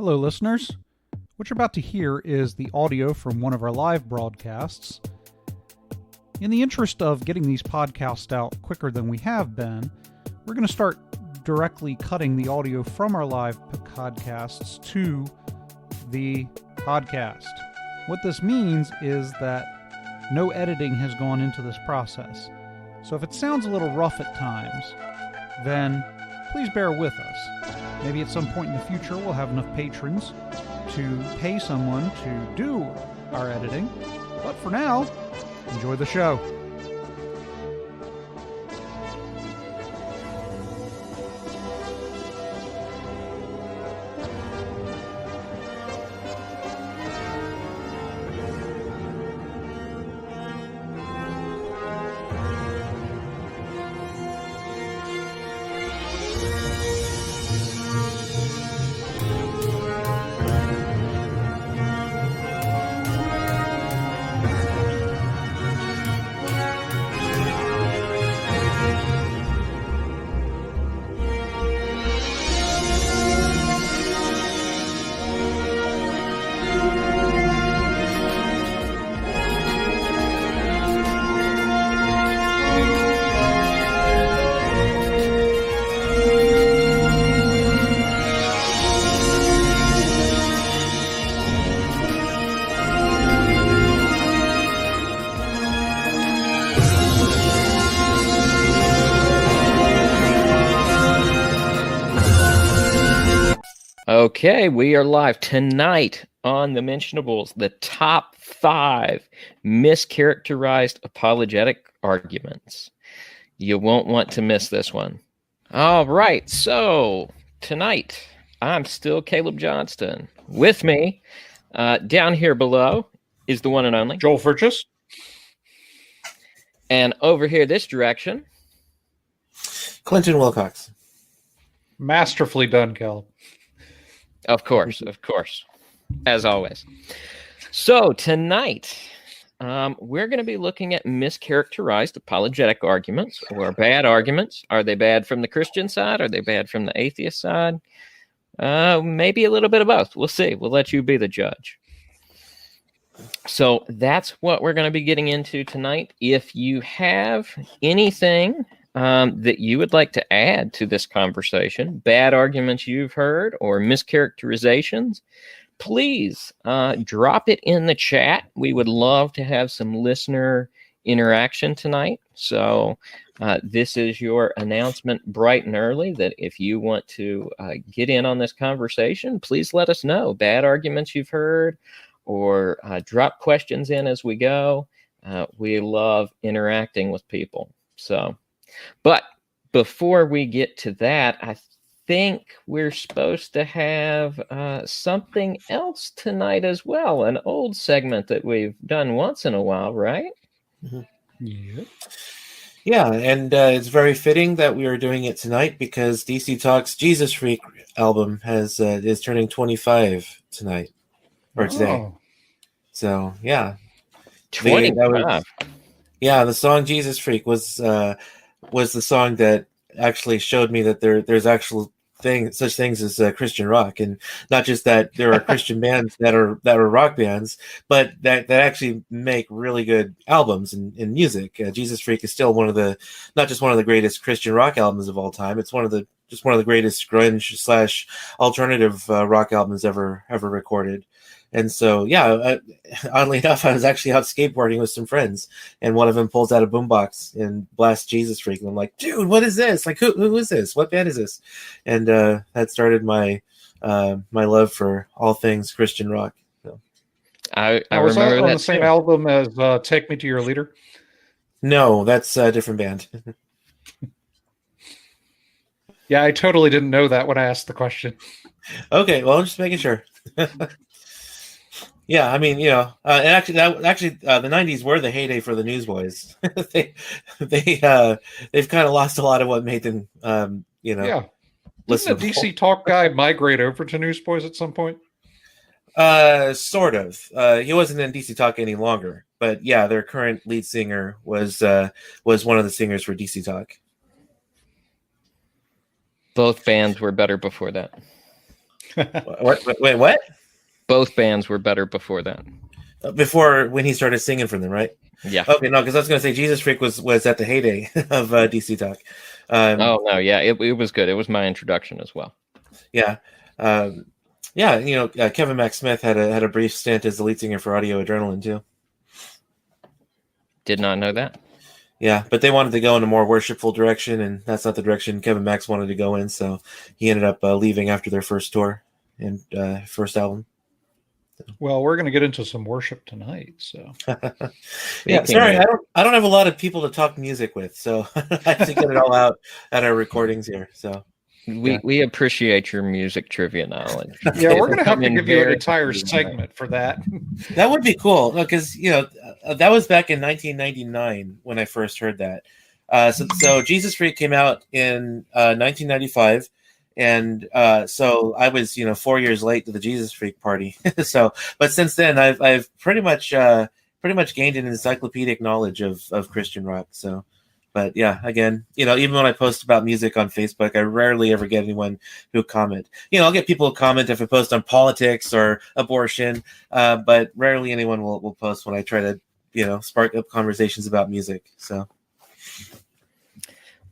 Hello, listeners. What you're about to hear is the audio from one of our live broadcasts. In the interest of getting these podcasts out quicker than we have been, we're going to start directly cutting the audio from our live podcasts to the podcast. What this means is that no editing has gone into this process. So if it sounds a little rough at times, then please bear with us. Maybe at some point in the future we'll have enough patrons to pay someone to do our editing. But for now, enjoy the show. Okay, we are live tonight on the Mentionables, the top 5 mischaracterized apologetic arguments. You won't want to miss this one. All right, so tonight I'm still Caleb Johnston. With me, down here below, is the one and only Joel Furchess. And over here this direction, Clinton Wilcox. Masterfully done, Cal. Of course, as always. So tonight, we're going to be looking at mischaracterized apologetic arguments or bad arguments. Are they bad from the Christian side? Are they bad from the atheist side? Maybe a little bit of both. We'll see. We'll let you be the judge. So that's what we're going to be getting into tonight. If you have anything that you would like to add to this conversation, bad arguments you've heard or mischaracterizations, please drop it in the chat. We would love to have some listener interaction tonight. So this is your announcement bright and early that if you want to get in on this conversation, please let us know. Bad arguments you've heard or drop questions in as we go. We love interacting with people. But before we get to that, I think we're supposed to have something else tonight as well, an old segment that we've done once in a while, right? Mm-hmm. Yeah. Yeah, and it's very fitting that we are doing it tonight because DC Talk's Jesus Freak album is turning 25 tonight or today. Oh. So yeah, 25. The song Jesus Freak was the song that actually showed me that there's actual such things as Christian rock, and not just that there are Christian bands that are rock bands, but that actually make really good albums and music. Jesus Freak is still not just one of the greatest Christian rock albums of all time. It's one of the greatest grunge / alternative rock albums ever recorded. And so, oddly enough, I was actually out skateboarding with some friends, and one of them pulls out a boombox and blasts Jesus Freak. And I'm like, dude, what is this? Like, who is this? What band is this? And that started my love for all things Christian rock. So. I was remember that on the same album as Take Me to Your Leader? No, that's a different band. Yeah, I totally didn't know that when I asked the question. Okay, well, I'm just making sure. Yeah, I mean, and actually, the '90s were the heyday for the Newsboys. They've kind of lost a lot of what made them, Yeah. Didn't the DC Talk guy migrate over to Newsboys at some point? Sort of. He wasn't in DC Talk any longer, but yeah, their current lead singer was one of the singers for DC Talk. Both bands were better before that. Wait, what? Both bands were better before that. Before when he started singing for them, right? Yeah. Okay, no, because I was going to say Jesus Freak was at the heyday of DC Talk. Oh no, yeah, it was good. It was my introduction as well. Yeah, yeah. Kevin Mac Smith had a brief stint as the lead singer for Audio Adrenaline too. Did not know that. Yeah, but they wanted to go in a more worshipful direction, and that's not the direction Kevin Max wanted to go in. So he ended up leaving after their first tour and first album. Well, we're going to get into some worship tonight, so yeah. Sorry, I don't have a lot of people to talk music with, so I have to get it all out at our recordings here. So we appreciate your music trivia knowledge. Yeah, we're going to have to give you an entire segment for that. That would be cool because that was back in 1999 when I first heard that. So Jesus Freak came out in 1995. And so I was, 4 years late to the Jesus Freak party. But since then, I've pretty much gained an encyclopedic knowledge of Christian rock. So, but yeah, again, even when I post about music on Facebook, I rarely ever get anyone who comment. I'll get people who comment if I post on politics or abortion, but rarely anyone will post when I try to, spark up conversations about music. So,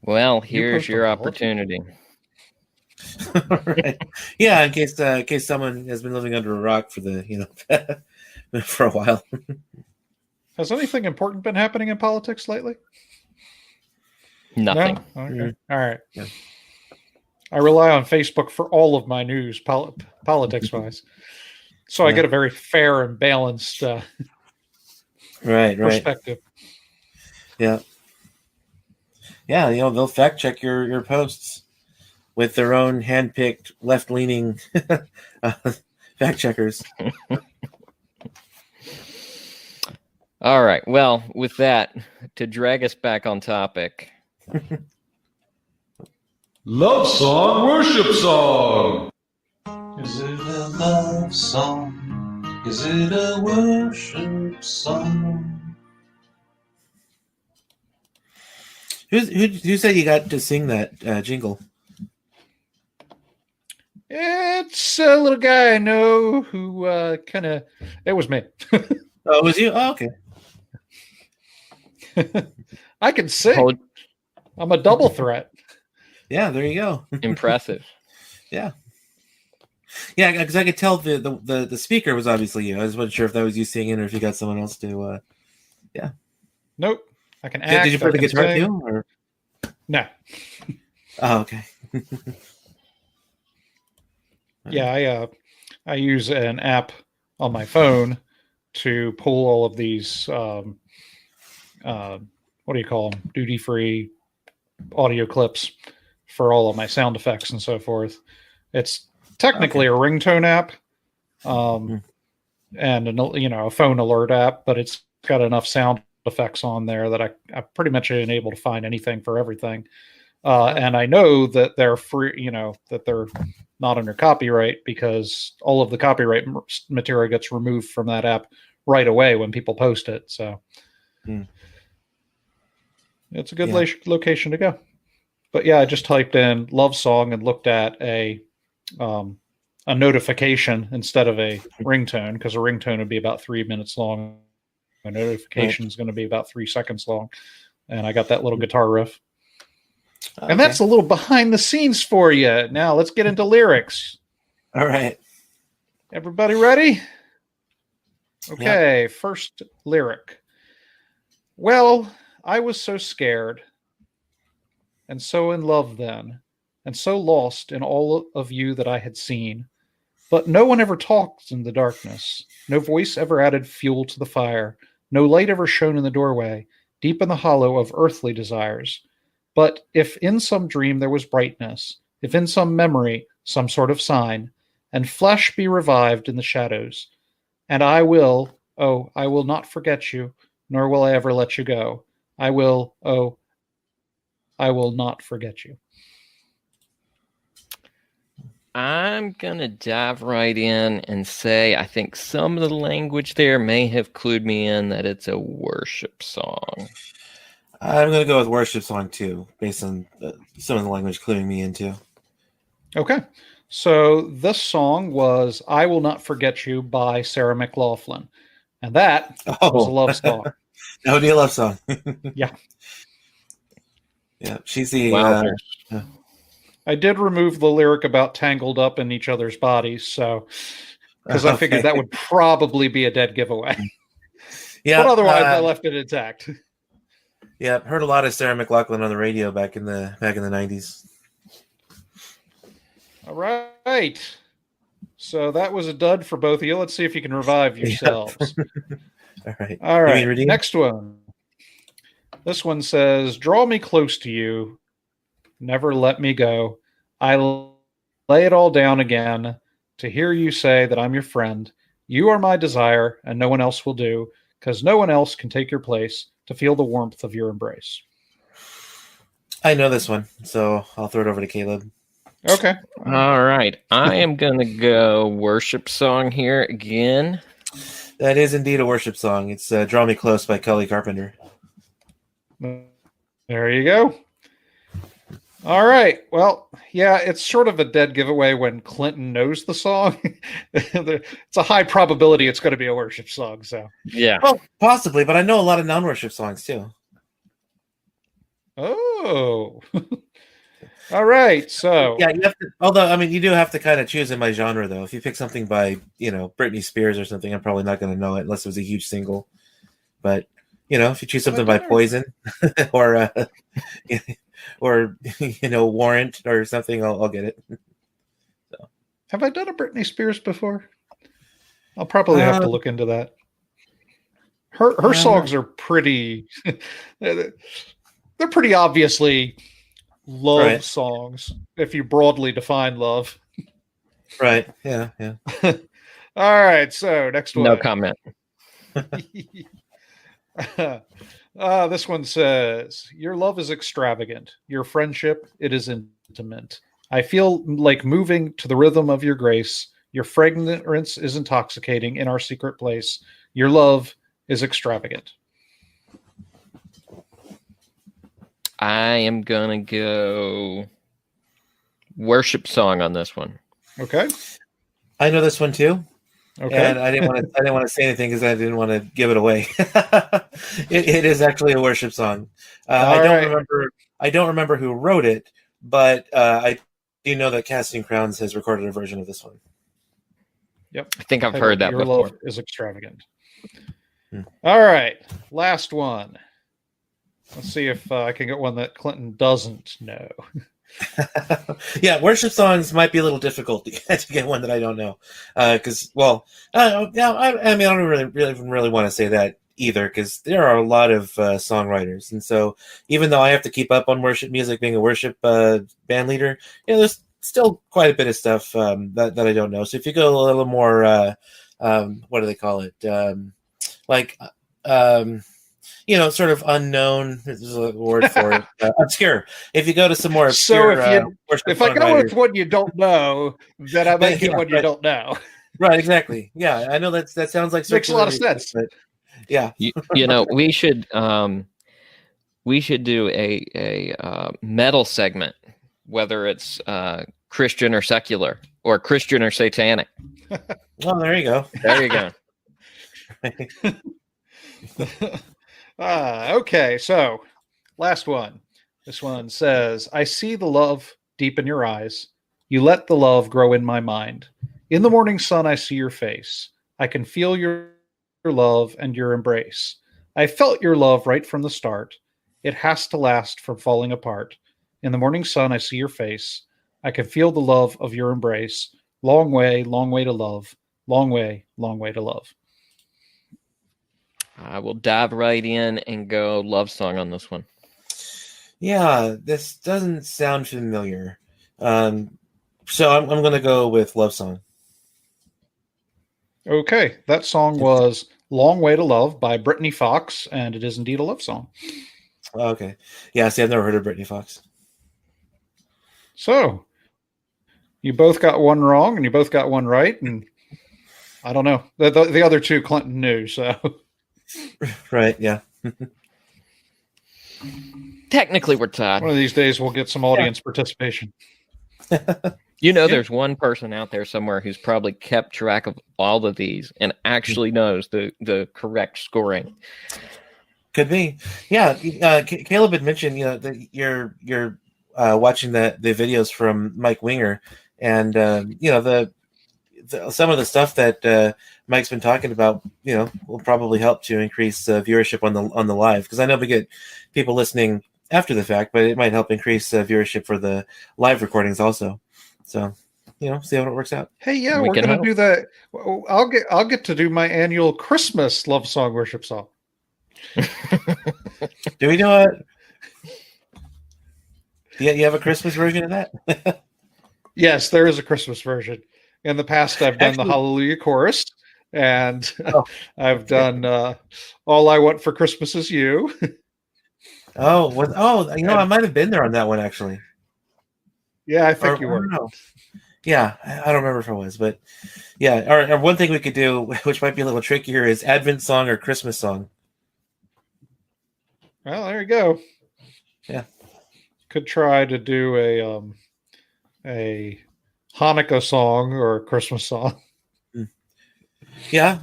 well, here's your opportunity. Right. Yeah, in case someone has been living under a rock for for a while. Has anything important been happening in politics lately? Nothing. No? Okay. All right. Yeah. I rely on Facebook for all of my news, politics wise, so I get a very fair and balanced perspective. Yeah. Yeah, they'll fact check your posts with their own hand-picked left-leaning fact checkers. All right. Well, with that, to drag us back on topic. Love song, worship song. Is it a love song? Is it a worship song? Who said you got to sing that jingle? It's a little guy I know who it was me. Oh, it was you? Oh, okay. I can sing. I'm a double threat. Yeah, there you go. Impressive. Yeah. Yeah, because I could tell the speaker was obviously you. I just wasn't sure if that was you singing or if you got someone else to yeah. Nope. I can act. Did you play the guitar too? Or? No. Oh, okay. Yeah, I use an app on my phone to pull all of these what do you call them? Duty-free audio clips for all of my sound effects and so forth. It's technically a ringtone app, and a phone alert app, but it's got enough sound effects on there that I pretty much am able to find anything for everything. And I know that they're free, that they're not under copyright because all of the copyright material gets removed from that app right away when people post it. So it's a good location to go. But yeah, I just typed in love song and looked at a notification instead of a ringtone, because a ringtone would be about 3 minutes long. A notification is going to be about 3 seconds long. And I got that little guitar riff. Okay. And that's a little behind the scenes for you. Now let's get into lyrics. All right. Everybody ready? Okay, First lyric. Well, I was so scared and so in love then, and so lost in all of you that I had seen. But no one ever talked in the darkness. No voice ever added fuel to the fire. No light ever shone in the doorway, deep in the hollow of earthly desires. But if in some dream there was brightness, if in some memory some sort of sign, and flesh be revived in the shadows, and I will not forget you, nor will I ever let you go. I will not forget you. I'm going to dive right in and say I think some of the language there may have clued me in that it's a worship song. I'm going to go with worship song too, based on some of the language cluing me into. Okay. So this song was "I Will Not Forget You" by Sarah McLachlan, and that was a love song. That would be a love song. Yeah. Yeah, she's the. Wowzers. I did remove the lyric about tangled up in each other's bodies, so because I figured that would probably be a dead giveaway. Yeah, but otherwise I left it intact. Yeah, heard a lot of Sarah McLachlan on the radio back in the 90s. All right. So that was a dud for both of you. Let's see if you can revive yourselves. All right. All right. Next one. This one says, "Draw me close to you. Never let me go. I lay it all down again to hear you say that I'm your friend. You are my desire, and no one else will do, because no one else can take your place to feel the warmth of your embrace." I know this one, so I'll throw it over to Caleb. Okay. All right. I am going to go worship song here again. That is indeed a worship song. It's Draw Me Close by Kelly Carpenter. There you go. All right. Well, yeah, it's sort of a dead giveaway when Clinton knows the song. It's a high probability it's going to be a worship song. So Yeah. Well, possibly, but I know a lot of non-worship songs too. Oh. All right. So yeah, you have to, although I mean, you do have to kind of choose in my genre, though. If you pick something by Britney Spears or something, I'm probably not going to know it unless it was a huge single. But if you choose something by Poison or Warrant or something, I'll get it. So. Have I done a Britney Spears before? I'll probably have to look into that. Her songs are pretty. They're pretty obviously love songs, if you broadly define love. Right. Yeah. All right. So next one. No comment. This one says, "Your love is extravagant. Your friendship, it is intimate. I feel like moving to the rhythm of your grace. Your fragrance is intoxicating in our secret place. Your love is extravagant." I am going to go worship song on this one. Okay. I know this one too. Okay. And I didn't want to say anything because I didn't want to give it away. It is actually a worship song. I don't remember who wrote it, but I do know that Casting Crowns has recorded a version of this one. Yep. I think I've heard that Your before. love is extravagant. All right. Last one. Let's see if I can get one that Clinton doesn't know. Yeah, worship songs might be a little difficult to get one that I don't know. Because, I mean, I don't really want to say that either, because there are a lot of songwriters. And so even though I have to keep up on worship music, being a worship band leader, there's still quite a bit of stuff that I don't know. So if you go a little more, what do they call it? Sort of unknown. There's a word for it. Obscure. If you go to some more obscure, if I go with what you don't know, then I might get what you don't know. Right. Exactly. Yeah, I know that sounds like makes a lot of sense. But yeah, we should do a metal segment, whether it's Christian or secular, or Christian or satanic. Well, there you go. There you go. Okay, so last one. This one says, "I see the love deep in your eyes. You let the love grow in my mind. In the morning sun, I see your face. I can feel your love and your embrace. I felt your love right from the start. It has to last from falling apart. In the morning sun, I see your face. I can feel the love of your embrace. Long way to love. Long way to love." I will dive right in and go love song on this one. Yeah, this doesn't sound familiar. So I'm going to go with love song. Okay, that song was "Long Way to Love" by Brittany Fox, and it is indeed a love song. Okay. Yeah, see, I've never heard of Brittany Fox. So, you both got one wrong, and you both got one right, and I don't know. The other two Clinton knew, so... Right, yeah. Technically, we're tied. One of these days, we'll get some audience participation. You know, Yeah. there's one person out there somewhere who's probably kept track of all of these and actually knows the correct scoring. Could be. Yeah. Caleb had mentioned, that you're watching the videos from Mike Winger, and some of the stuff that Mike's been talking about, will probably help to increase viewership on the live, because I know we get people listening after the fact, but it might help increase viewership for the live recordings also. So, see how it works out. Hey, yeah, We we're can gonna help. do that. I'll get to do my annual Christmas love song worship song. Do we do a? Do you have a Christmas version of that? Yes, there is a Christmas version. In the past, I've done the Actually- Hallelujah chorus, and Oh, I've done All I Want for Christmas Is You. I might have been there on that one actually. Yeah, I think you I were. don't know. Yeah, I don't remember if I was, but yeah. Or one thing we could do, which might be a little trickier, is Advent song or Christmas song. Well, there you go. Yeah. Could try to do a Hanukkah song or a Christmas song. Yeah,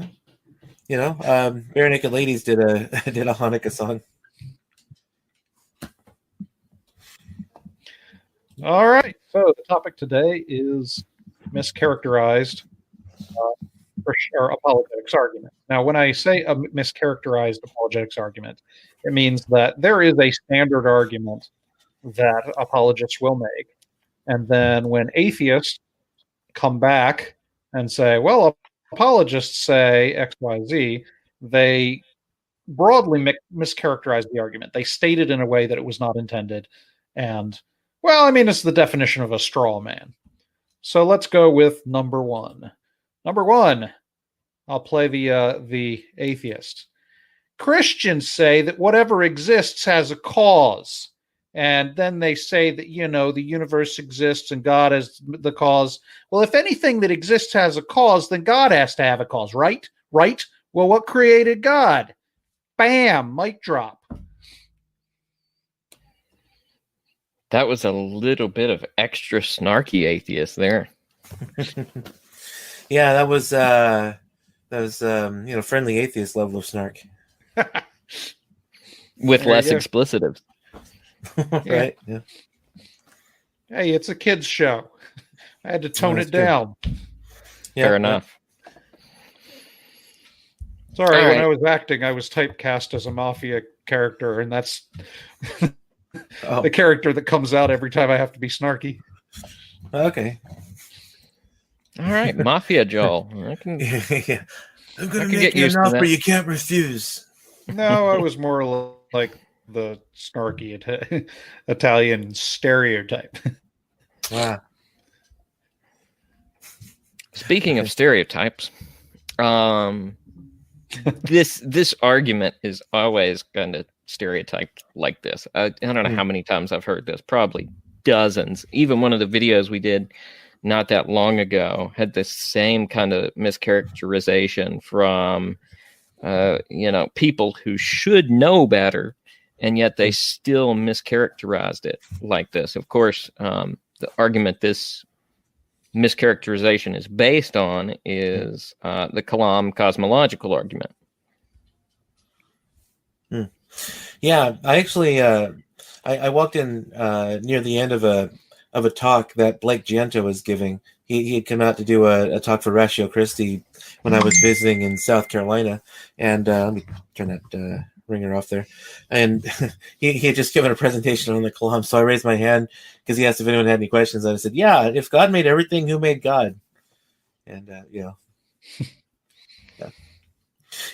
Bare Naked Ladies did a Hanukkah song. All right. So the topic today is mischaracterized or apologetics argument. Now, when I say a mischaracterized apologetics argument, it means that there is a standard argument that apologists will make. And then when atheists come back and say, well, apologists say X, Y, Z, they broadly mischaracterize the argument. They state it in a way that it was not intended. And, well, I mean, it's the definition of a straw man. So let's go with number one. Number one, I'll play the atheist. Christians say that whatever exists has a cause. And then they say that, the universe exists and God is the cause. Well, if anything that exists has a cause, then God has to have a cause, right? Right? Well, what created God? Bam, mic drop. That was a little bit of extra snarky atheist there. Yeah, that was friendly atheist level of snark. With There you less go. explicitives. Right? Yeah. Hey, it's a kids show. I had to tone that's it true. down. Yeah, Fair enough. Sorry, All when right. I was acting, I was typecast as a mafia character, and that's Oh, the character that comes out every time I have to be snarky. okay. All right, Mafia Joel. I can, Yeah. I'm I gonna can make get you used an to offer that. you can't refuse. No, I was more like the snarky Italian stereotype. Wow. Speaking of stereotypes, this argument is always kind of stereotyped like this. I don't know how many times I've heard this, probably dozens. Even one of the videos we did not that long ago had the same kind of mischaracterization from people who should know better, and yet they still mischaracterized it like this. Of course, the argument this mischaracterization is based on is the Kalam cosmological argument. Yeah, I actually I walked in near the end of a talk that Blake Giento was giving. He had come out to do a talk for Ratio Christi when I was visiting in South Carolina, and let me turn that ringer off there. And he had just given a presentation on the Kalam, so I raised my hand because he asked if anyone had any questions, and I said, "Yeah, if God made everything, who made God?" And yeah.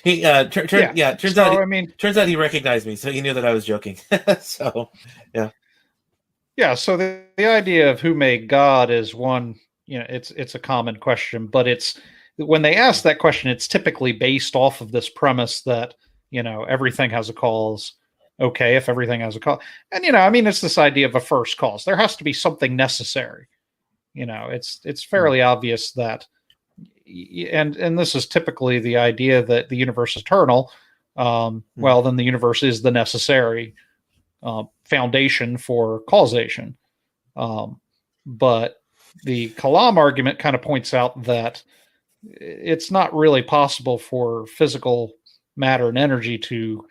He turns So, out I mean, turns out he recognized me, so he knew that I was joking. So yeah. So the idea of who made God is one. It's a common question, but it's when they ask that question, it's typically based off of this premise that everything has a cause. Okay, if everything has a cause, and it's this idea of a first cause. There has to be something necessary. It's fairly obvious that. And this is typically the idea that the universe is eternal. Well, then the universe is the necessary foundation for causation. But the Kalam argument kind of points out that it's not really possible for physical matter and energy to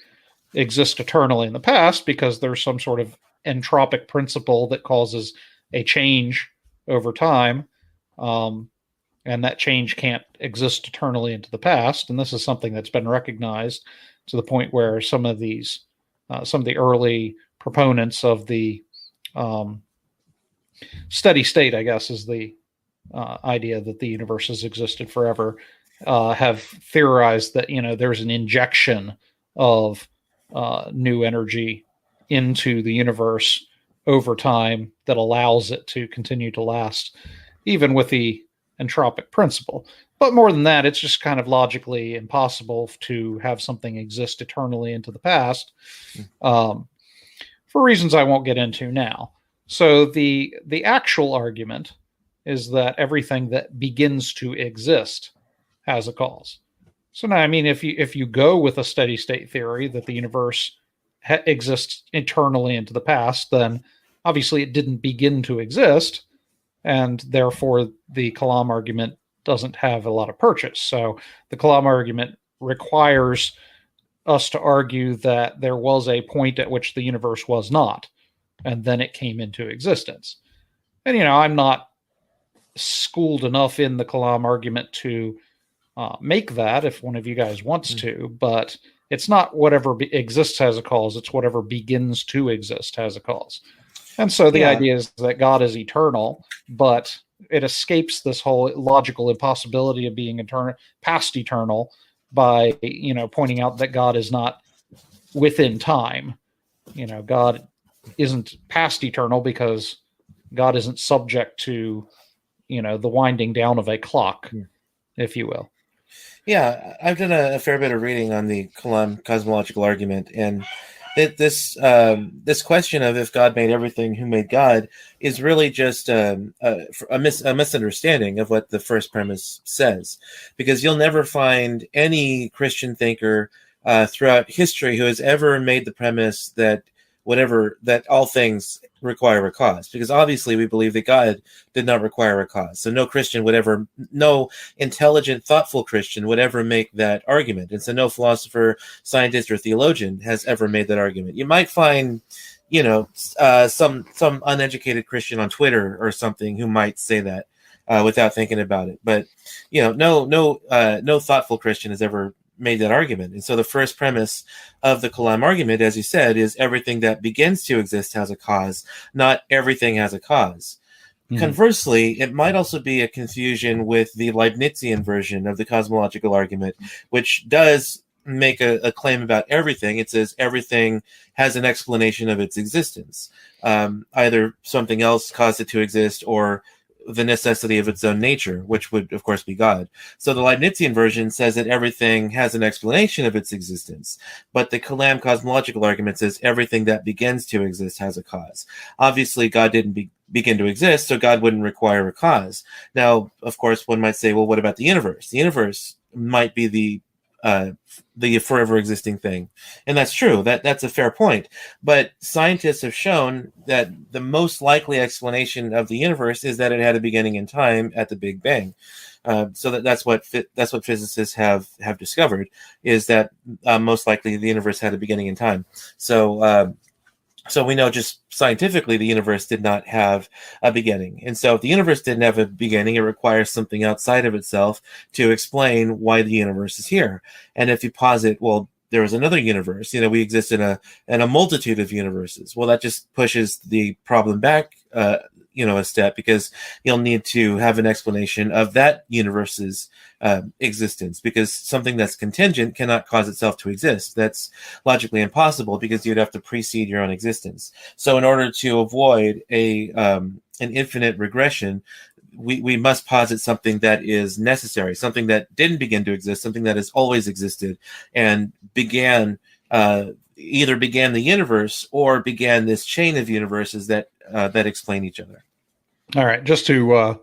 exist eternally in the past because there's some sort of entropic principle that causes a change over time. And that change can't exist eternally into the past. And this is something that's been recognized to the point where some of the early proponents of the steady state, I guess, is the idea that the universe has existed forever, have theorized that, there's an injection of new energy into the universe over time that allows it to continue to last, even with the entropic principle. But more than that, it's just kind of logically impossible to have something exist eternally into the past, for reasons I won't get into now. So the actual argument is that everything that begins to exist has a cause. So now, I mean, if you go with a steady state theory that the universe exists eternally into the past, then obviously it didn't begin to exist, and therefore the Kalam argument doesn't have a lot of purchase. So the Kalam argument requires us to argue that there was a point at which the universe was not, and then it came into existence. And, I'm not schooled enough in the Kalam argument to make that if one of you guys wants to, but it's not whatever exists has a cause, it's whatever begins to exist has a cause. And so the idea is that God is eternal, but it escapes this whole logical impossibility of being past eternal by, pointing out that God is not within time. God isn't past eternal because God isn't subject to, the winding down of a clock, if you will. Yeah, I've done a fair bit of reading on the Kalam cosmological argument, and this question of if God made everything, who made God, is really just a misunderstanding of what the first premise says, because you'll never find any Christian thinker throughout history who has ever made the premise that all things require a cause, because obviously we believe that God did not require a cause. So no intelligent, thoughtful Christian would ever make that argument. And so no philosopher, scientist, or theologian has ever made that argument. You might find, some uneducated Christian on Twitter or something who might say that without thinking about it. But, no thoughtful Christian has ever made that argument. And so the first premise of the Kalam argument, as you said, is everything that begins to exist has a cause, not everything has a cause. Conversely, it might also be a confusion with the Leibnizian version of the cosmological argument, which does make a claim about everything. It says everything has an explanation of its existence. Either something else caused it to exist, or the necessity of its own nature, which would, of course, be God. So the Leibnizian version says that everything has an explanation of its existence, but the Kalam cosmological argument says everything that begins to exist has a cause. Obviously, God didn't begin to exist, so God wouldn't require a cause. Now, of course, one might say, well, what about the universe? The universe might be the forever existing thing. And that's true. That's a fair point. But scientists have shown that the most likely explanation of the universe is that it had a beginning in time at the Big Bang. So that's what physicists have discovered, is that most likely the universe had a beginning in time. So we know just scientifically the universe did not have a beginning. And so if the universe didn't have a beginning, it requires something outside of itself to explain why the universe is here. And if you posit, well, there was another universe, we exist in a multitude of universes. Well, that just pushes the problem back, a step, because you'll need to have an explanation of that universe's existence, because something that's contingent cannot cause itself to exist. That's logically impossible, because you'd have to precede your own existence. So in order to avoid an infinite regression, we must posit something that is necessary, something that didn't begin to exist, something that has always existed and either began the universe or began this chain of universes that explain each other. All right, just to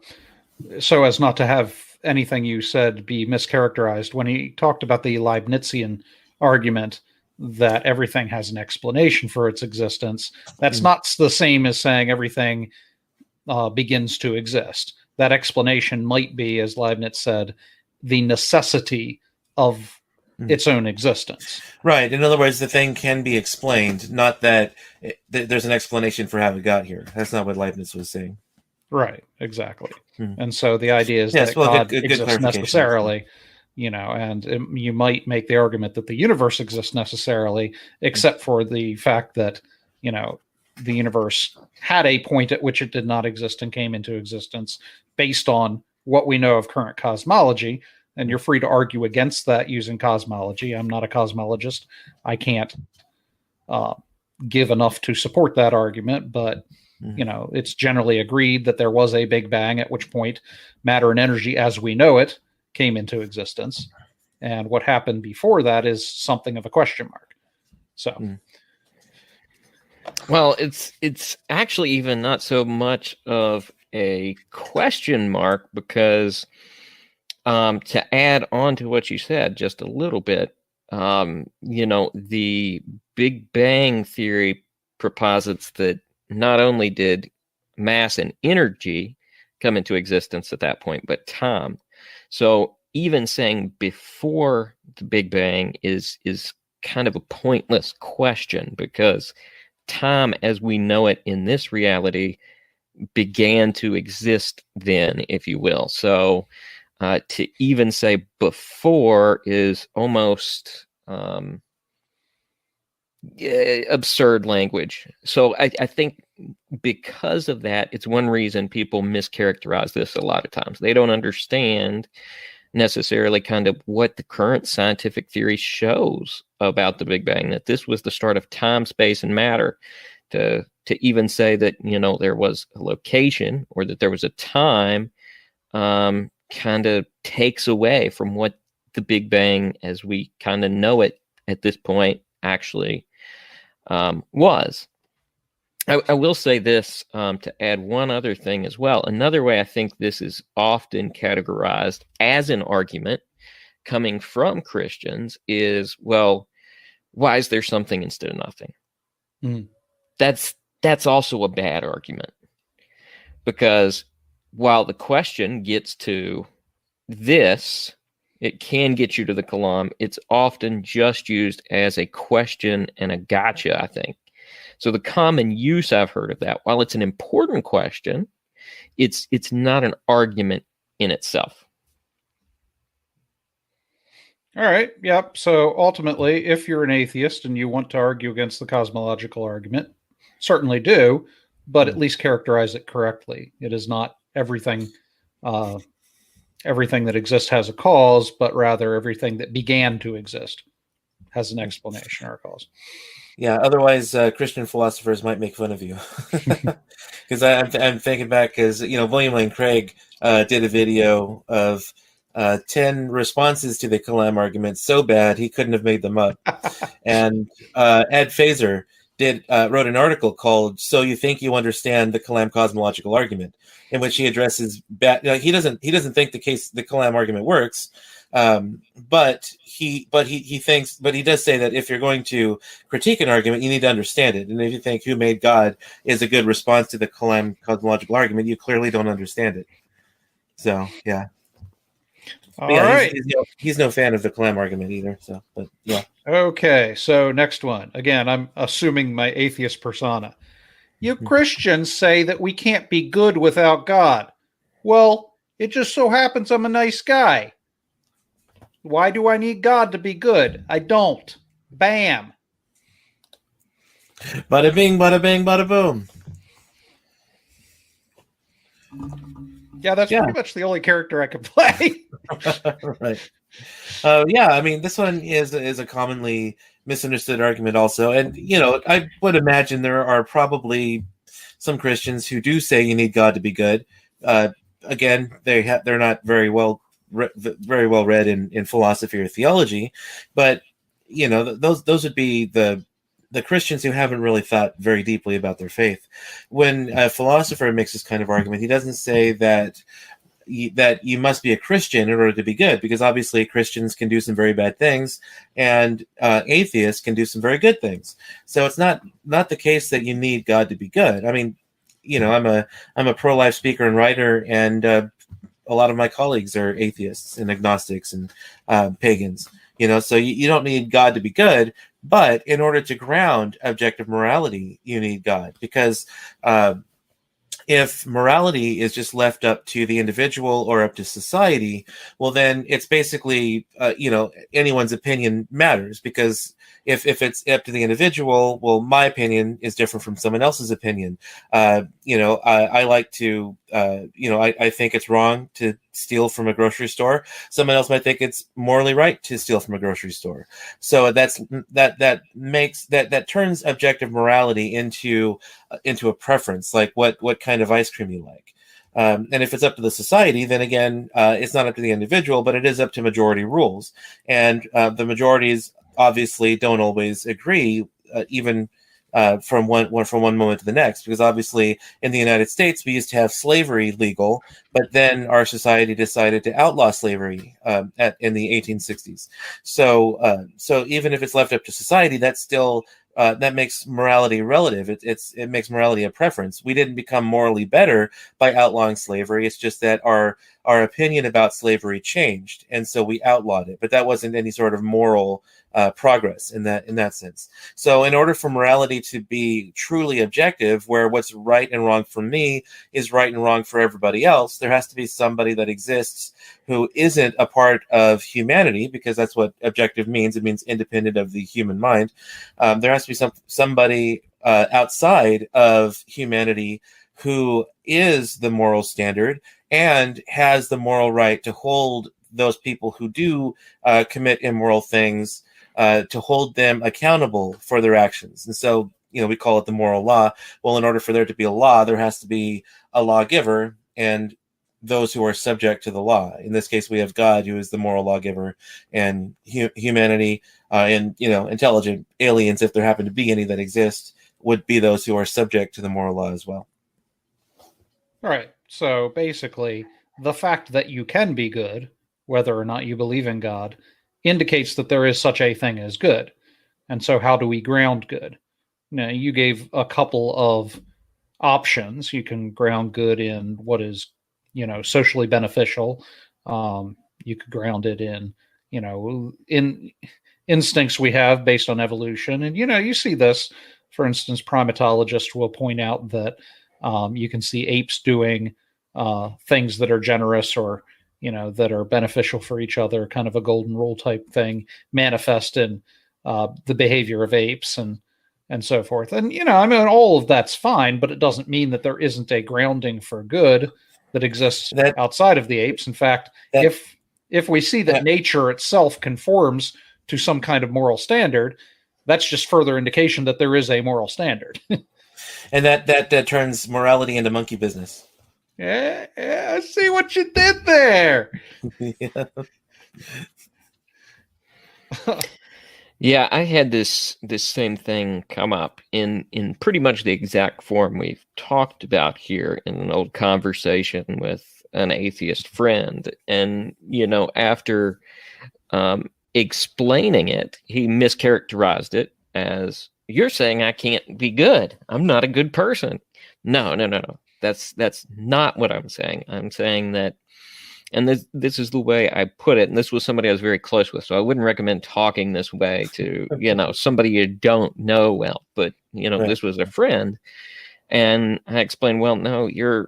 so as not to have anything you said be mischaracterized, when he talked about the Leibnizian argument that everything has an explanation for its existence, that's not the same as saying everything begins to exist. That explanation might be, as Leibniz said, the necessity of its own existence. Right. In other words, the thing can be explained, not that there's an explanation for how it got here. That's not what Leibniz was saying. Right, exactly. And so the idea is that well, God good exists necessarily, and you might make the argument that the universe exists necessarily, except for the fact that, the universe had a point at which it did not exist and came into existence based on what we know of current cosmology. And you're free to argue against that using cosmology. I'm not a cosmologist. I can't give enough to support that argument, but it's generally agreed that there was a Big Bang, at which point matter and energy as we know it came into existence. And what happened before that is something of a question mark. So, well, it's actually even not so much of a question mark, because to add on to what you said just a little bit, the Big Bang theory proposits that not only did mass and energy come into existence at that point, but time. So even saying before the Big Bang is kind of a pointless question, because time as we know it in this reality began to exist then, if you will. So to even say before is almost absurd language. So I think because of that, it's one reason people mischaracterize this a lot of times. They don't understand necessarily kind of what the current scientific theory shows about the Big Bang, that this was the start of time, space, and matter. To even say that, there was a location or that there was a time kind of takes away from what the Big Bang as we kind of know it at this point actually was. I will say this to add one other thing as well. Another way I think this is often categorized as an argument coming from Christians is, well, why is there something instead of nothing? That's also a bad argument, because while the question gets to this, it can get you to the kalam. It's often just used as a question and a gotcha, I think. So the common use I've heard of that, while it's an important question, it's not an argument in itself. All right. Yep. So ultimately, if you're an atheist and you want to argue against the cosmological argument, certainly do, but at least characterize it correctly. It is not everything that exists has a cause, but rather everything that began to exist has an explanation or a cause. Yeah, otherwise Christian philosophers might make fun of you. Because I'm thinking back, because William Lane Craig did a video of 10 responses to the Kalam argument so bad he couldn't have made them up. And Ed Fazer wrote an article called "So You Think You Understand the Kalam Cosmological Argument," in which he addresses he doesn't think the Kalam argument works. But he does say that if you're going to critique an argument, you need to understand it. And if you think "who made God" is a good response to the Kalam cosmological argument, you clearly don't understand it. So yeah. All right. He's no fan of the Kalam argument either. So, but yeah. Okay. So next one. Again, I'm assuming my atheist persona. You Christians say that we can't be good without God. Well, it just so happens I'm a nice guy. Why do I need God to be good? I don't. Bam. Bada bing, bada bang, bada boom. Yeah, that's pretty much the only character I could play. Right. I mean, this one is a commonly misunderstood argument also. And, I would imagine there are probably some Christians who do say you need God to be good. Again, they're not very well read in philosophy or theology, but those would be the Christians who haven't really thought very deeply about their faith. When a philosopher makes this kind of argument, he doesn't say that you must be a Christian in order to be good, because obviously Christians can do some very bad things, and atheists can do some very good things. So it's not the case that you need God to be good. I mean, I'm a pro-life speaker and writer, and a lot of my colleagues are atheists and agnostics and pagans. So you don't need God to be good, but in order to ground objective morality, you need God, because if morality is just left up to the individual or up to society, well, then it's basically, anyone's opinion matters, because if it's up to the individual, well, my opinion is different from someone else's opinion. I like to, I think it's wrong to steal from a grocery store. Someone else might think it's morally right to steal from a grocery store. So that turns objective morality into a preference, like what kind of ice cream you like. And if it's up to the society, then again, it's not up to the individual, but it is up to majority rules. And the majorities obviously don't always agree, even from one moment to the next, because obviously in the United States we used to have slavery legal, but then our society decided to outlaw slavery in the 1860s. So even if it's left up to society, that's still that makes morality relative. It makes morality a preference. We didn't become morally better by outlawing slavery. It's just that our opinion about slavery changed, and so we outlawed it. But that wasn't any sort of moral progress in that sense. So in order for morality to be truly objective, where what's right and wrong for me is right and wrong for everybody else, there has to be somebody that exists who isn't a part of humanity, because that's what objective means. It means independent of the human mind. There has to be somebody outside of humanity who is the moral standard and has the moral right to hold those people who do commit immoral things, to hold them accountable for their actions. And so, we call it the moral law. Well, in order for there to be a law, there has to be a lawgiver and those who are subject to the law. In this case, we have God, who is the moral lawgiver, and humanity, and intelligent aliens, if there happen to be any that exist, would be those who are subject to the moral law as well. All right. So basically, the fact that you can be good, whether or not you believe in God, indicates that there is such a thing as good. And so how do we ground good? Now, you gave a couple of options. You can ground good in what is, socially beneficial. You could ground it in, in instincts we have based on evolution. And, you see this, for instance, primatologists will point out that you can see apes doing things that are generous or, that are beneficial for each other, kind of a golden rule type thing, manifest in the behavior of apes and so forth. And, all of that's fine, but it doesn't mean that there isn't a grounding for good that exists outside of the apes. In fact, if we see that nature itself conforms to some kind of moral standard, that's just further indication that there is a moral standard. And that turns morality into monkey business. Yeah, I see what you did there. Yeah. Yeah, I had this same thing come up in pretty much the exact form we've talked about here in an old conversation with an atheist friend. And, after explaining it, he mischaracterized it as, "You're saying I can't be good. I'm not a good person." No. That's not what I'm saying. I'm saying that, and this is the way I put it, and this was somebody I was very close with, so I wouldn't recommend talking this way to, somebody you don't know well, but, right. This was a friend, and I explained, well, no, you're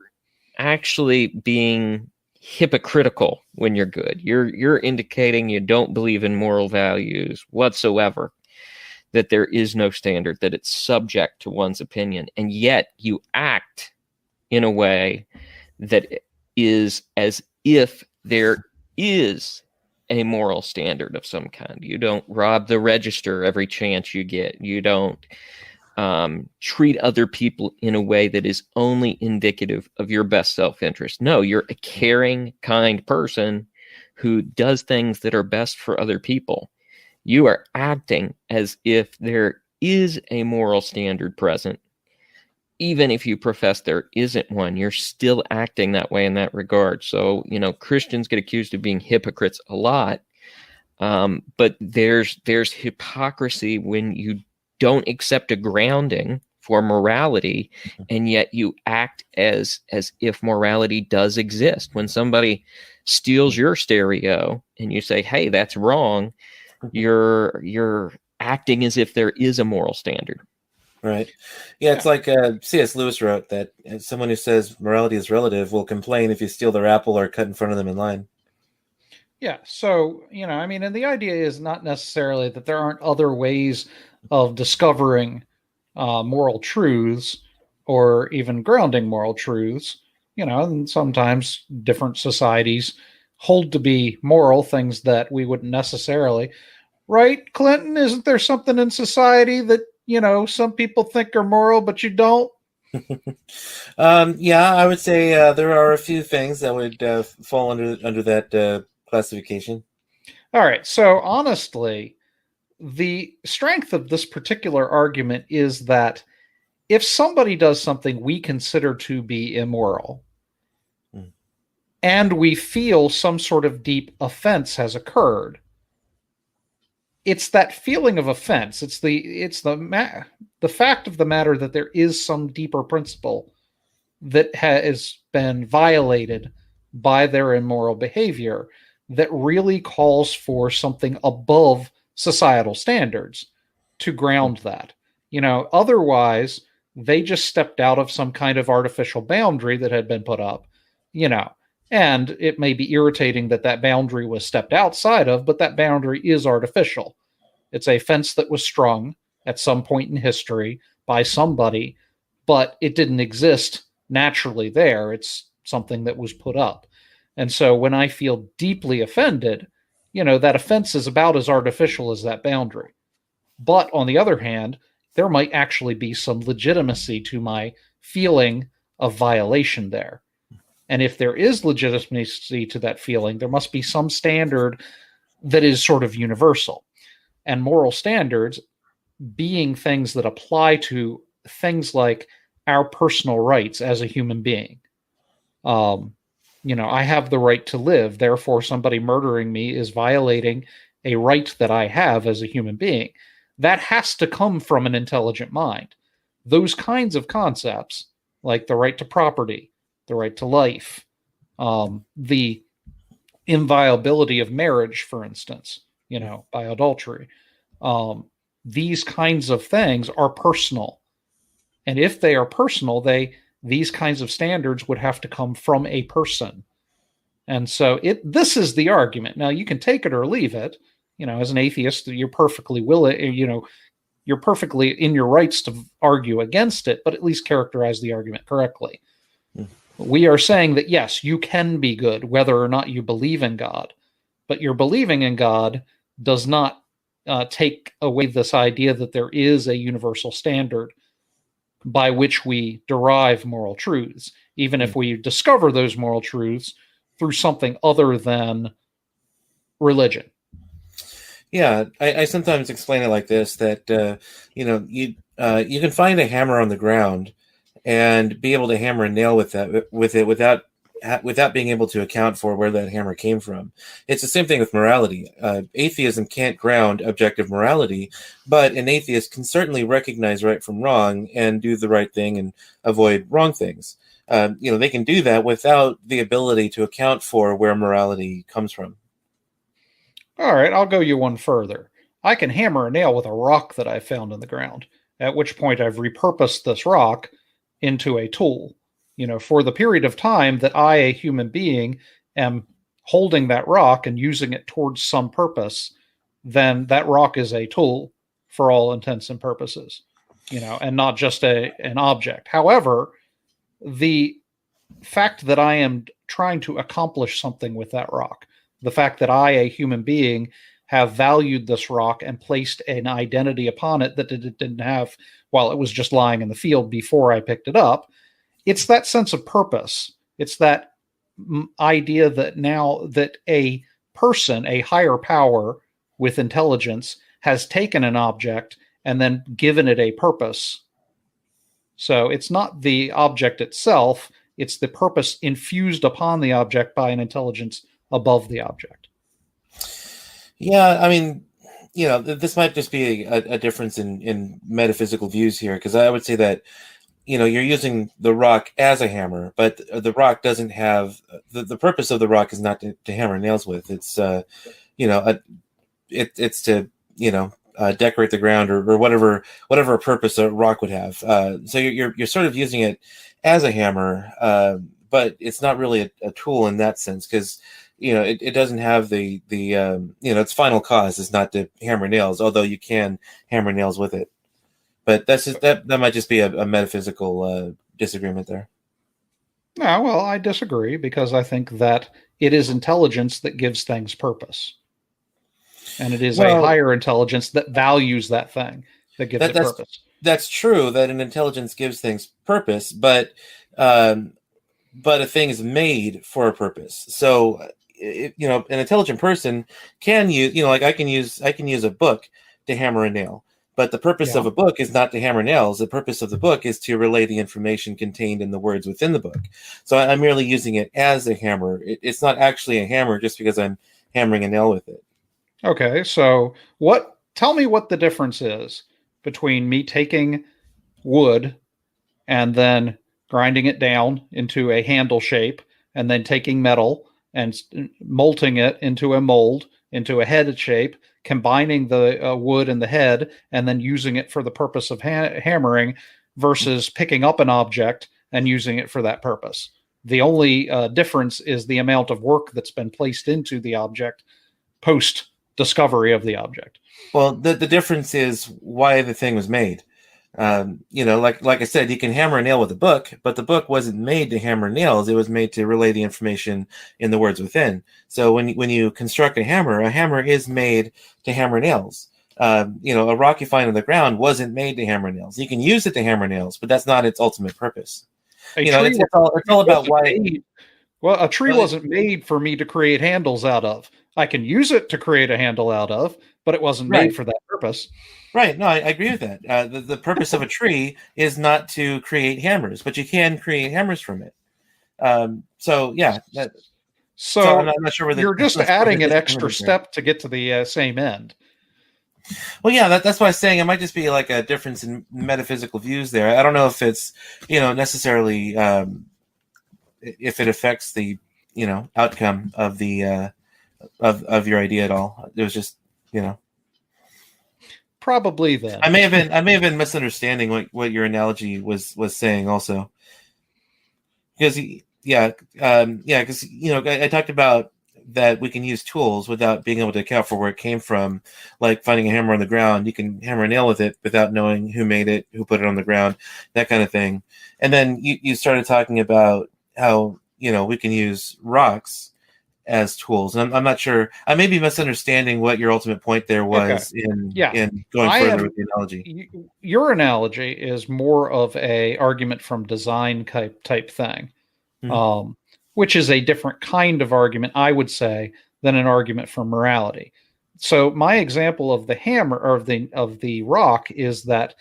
actually being hypocritical when you're good. You're indicating you don't believe in moral values whatsoever, that there is no standard, that it's subject to one's opinion, and yet you act in a way that is as if there is a moral standard of some kind. You don't rob the register every chance you get. You don't treat other people in a way that is only indicative of your best self-interest. No, you're a caring, kind person who does things that are best for other people. You are acting as if there is a moral standard present. Even if you profess there isn't one, you're still acting that way in that regard. So, Christians get accused of being hypocrites a lot. But there's hypocrisy when you don't accept a grounding for morality, and yet you act as if morality does exist. When somebody steals your stereo and you say, "Hey, that's wrong," you're acting as if there is a moral standard. Right. Yeah, it's like C.S. Lewis wrote that someone who says morality is relative will complain if you steal their apple or cut in front of them in line. Yeah. So, I mean, and the idea is not necessarily that there aren't other ways of discovering moral truths or even grounding moral truths, and sometimes different societies hold to be moral things that we wouldn't necessarily. Right, Clinton? Isn't there something in society that, some people think are moral, but you don't? Yeah, I would say there are a few things that would fall under that classification. All right. So honestly, the strength of this particular argument is that if somebody does something we consider to be immoral, and we feel some sort of deep offense has occurred, it's that feeling of offense. It's the fact of the matter that there is some deeper principle that has been violated by their immoral behavior that really calls for something above societal standards to ground that. Otherwise they just stepped out of some kind of artificial boundary that had been put up, and it may be irritating that boundary was stepped outside of, but that boundary is artificial. It's a fence that was strung at some point in history by somebody, but it didn't exist naturally there. It's something that was put up. And so when I feel deeply offended, that offense is about as artificial as that boundary. But on the other hand, there might actually be some legitimacy to my feeling of violation there. And if there is legitimacy to that feeling, there must be some standard that is sort of universal. And moral standards being things that apply to things like our personal rights as a human being. I have the right to live. Therefore, somebody murdering me is violating a right that I have as a human being. That has to come from an intelligent mind. Those kinds of concepts, like the right to property, the right to life, the inviolability of marriage, for instance, by adultery. These kinds of things are personal. And if they are personal, these kinds of standards would have to come from a person. And so this is the argument. Now, you can take it or leave it. As an atheist, you're perfectly willing, you're perfectly in your rights to argue against it, but at least characterize the argument correctly. We are saying that, yes, you can be good, whether or not you believe in God. But your believing in God does not take away this idea that there is a universal standard by which we derive moral truths, even if we discover those moral truths through something other than religion. Yeah, I sometimes explain it like this, that you can find a hammer on the ground and be able to hammer a nail with it without being able to account for where that hammer came from. It's the same thing with morality. Atheism can't ground objective morality, but an atheist can certainly recognize right from wrong and do the right thing and avoid wrong things. They can do that without the ability to account for where morality comes from. All right, I'll go you one further. I can hammer a nail with a rock that I found in the ground, at which point I've repurposed this rock into a tool. For the period of time that I, a human being, am holding that rock and using it towards some purpose, then that rock is a tool for all intents and purposes, and not just an object. However, the fact that I am trying to accomplish something with that rock, the fact that I, a human being, have valued this rock and placed an identity upon it that it didn't have while it was just lying in the field before I picked it up, it's that sense of purpose. It's that idea that now that a person, a higher power with intelligence, has taken an object and then given it a purpose. So it's not the object itself, it's the purpose infused upon the object by an intelligence above the object. Yeah, I mean, this might just be a difference in metaphysical views here, because I would say that you're using the rock as a hammer, but the rock doesn't have the purpose of the rock is not to hammer nails with. It's it's to decorate the ground or whatever purpose a rock would have. So you're sort of using it as a hammer, but it's not really a tool in that sense, because it doesn't have the its final cause is not to hammer nails, although you can hammer nails with it. But that might just be a metaphysical disagreement there. No, well, I disagree, because I think that it is intelligence that gives things purpose. And it is a higher intelligence that values that thing, that gives it purpose. That's true, that an intelligence gives things purpose, but a thing is made for a purpose. So, an intelligent person can use, like I can use a book to hammer a nail. But the purpose of a book is not to hammer nails. The purpose of the book is to relay the information contained in the words within the book. So I'm merely using it as a hammer. It's not actually a hammer just because I'm hammering a nail with it. Okay, so tell me what the difference is between me taking wood and then grinding it down into a handle shape, and then taking metal and molting it into a mold, into a head shape, combining the wood and the head, and then using it for the purpose of hammering, versus picking up an object and using it for that purpose. The only difference is the amount of work that's been placed into the object post discovery of the object. Well, the difference is why the thing was made. Like I said, you can hammer a nail with a book, but the book wasn't made to hammer nails. It was made to relay the information in the words within. So when you construct a hammer is made to hammer nails. A rock you find on the ground wasn't made to hammer nails. You can use it to hammer nails, but that's not its ultimate purpose. It's all about why. Well, a tree wasn't made for me to create handles out of. I can use it to create a handle out of, but it wasn't made for that purpose. Right. No, I agree with that. The purpose of a tree is not to create hammers, but you can create hammers from it. So I'm not sure whether you're just adding an extra step to get to the same end. Well, yeah, that's what I was saying. It might just be like a difference in metaphysical views there. I don't know if it's necessarily if it affects the outcome of the of your idea at all. It was just probably then. I may have been misunderstanding what your analogy was saying also. Because I talked about that we can use tools without being able to account for where it came from, like finding a hammer on the ground. You can hammer a nail with it without knowing who made it, who put it on the ground, that kind of thing. And then you started talking about how we can use rocks as tools. And I'm not sure. I may be misunderstanding what your ultimate point there was in going further with the analogy. Your analogy is more of a argument from design type thing, which is a different kind of argument, I would say, than an argument from morality. So my example of the hammer or of the rock is that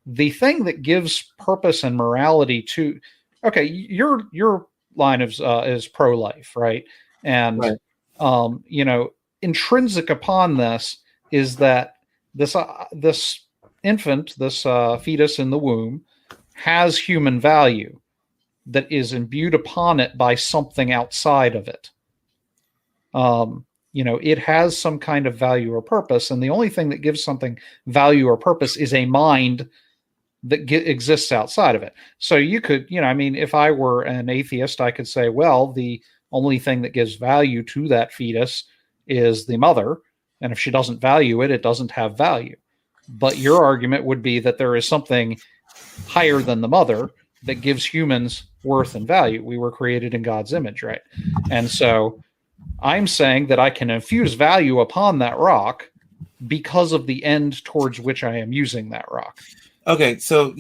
the thing that gives purpose and morality to your line is pro-life, right? And intrinsic upon this is that this infant, this fetus in the womb, has human value that is imbued upon it by something outside of it. It has some kind of value or purpose, and the only thing that gives something value or purpose is a mind that exists outside of it. So you could, if I were an atheist, I could say, well, the only thing that gives value to that fetus is the mother, and if she doesn't value it, it doesn't have value. But your argument would be that there is something higher than the mother that gives humans worth and value. We were created in God's image, right? And so I'm saying that I can infuse value upon that rock because of the end towards which I am using that rock. Okay, so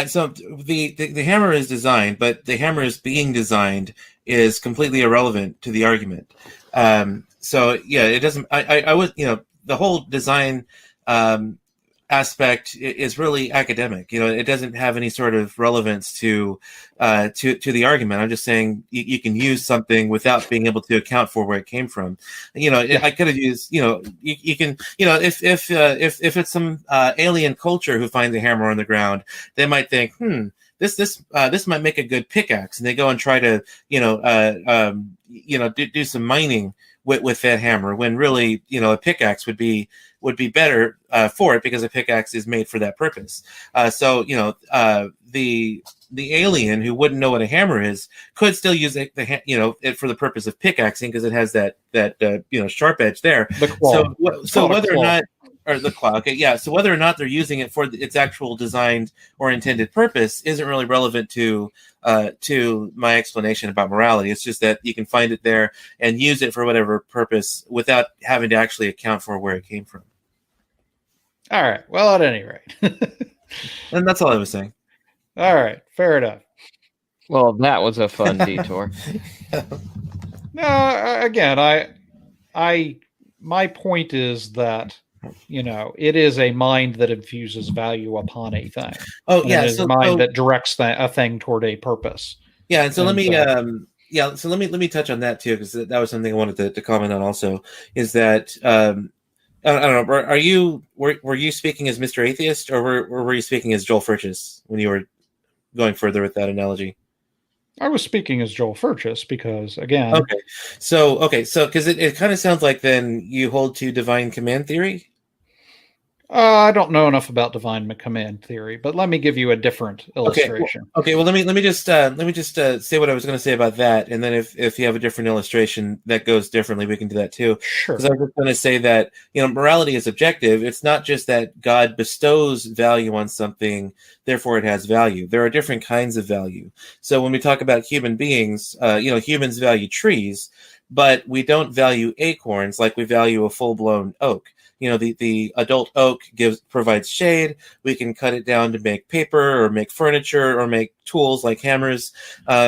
so the hammer is designed, but the hammer is being designed is completely irrelevant to the argument. It doesn't. I would the whole design aspect is really academic. It doesn't have any sort of relevance to the argument. I'm just saying you can use something without being able to account for where it came from. I could have used, you can, if it's some alien culture who finds a hammer on the ground, they might think, this might make a good pickaxe, and they go and try to do some mining with that hammer, when really a pickaxe would be better for it, because a pickaxe is made for that purpose. The alien who wouldn't know what a hammer is could still use it for the purpose of pickaxing, because it has that sharp edge there. The claw. So whether or not, or the claw, okay, yeah. So whether or not they're using it for its actual designed or intended purpose isn't really relevant to my explanation about morality. It's just that you can find it there and use it for whatever purpose without having to actually account for where it came from. All right. Well, at any rate. And that's all I was saying. All right. Fair enough. Well, that was a fun detour. No, again, my point is that, it is a mind that infuses value upon a thing. Oh, and yeah. it is a mind that directs a thing toward a purpose. Yeah. And so let me touch on that too, because that was something I wanted to comment on also, is that, I don't know. Were you speaking as Mr. Atheist, or were you speaking as Joel Furchess when you were going further with that analogy? I was speaking as Joel Furchess because, again... Okay. So because it kind of sounds like then you hold to divine command theory? I don't know enough about divine command theory, but let me give you a different illustration. Okay. Well, let me just say what I was going to say about that, and then if you have a different illustration that goes differently, we can do that too. Sure. Because I was going to say that morality is objective. It's not just that God bestows value on something, therefore it has value. There are different kinds of value. So when we talk about human beings, humans value trees, but we don't value acorns like we value a full-blown oak. The adult oak provides shade. We can cut it down to make paper or make furniture or make tools like hammers.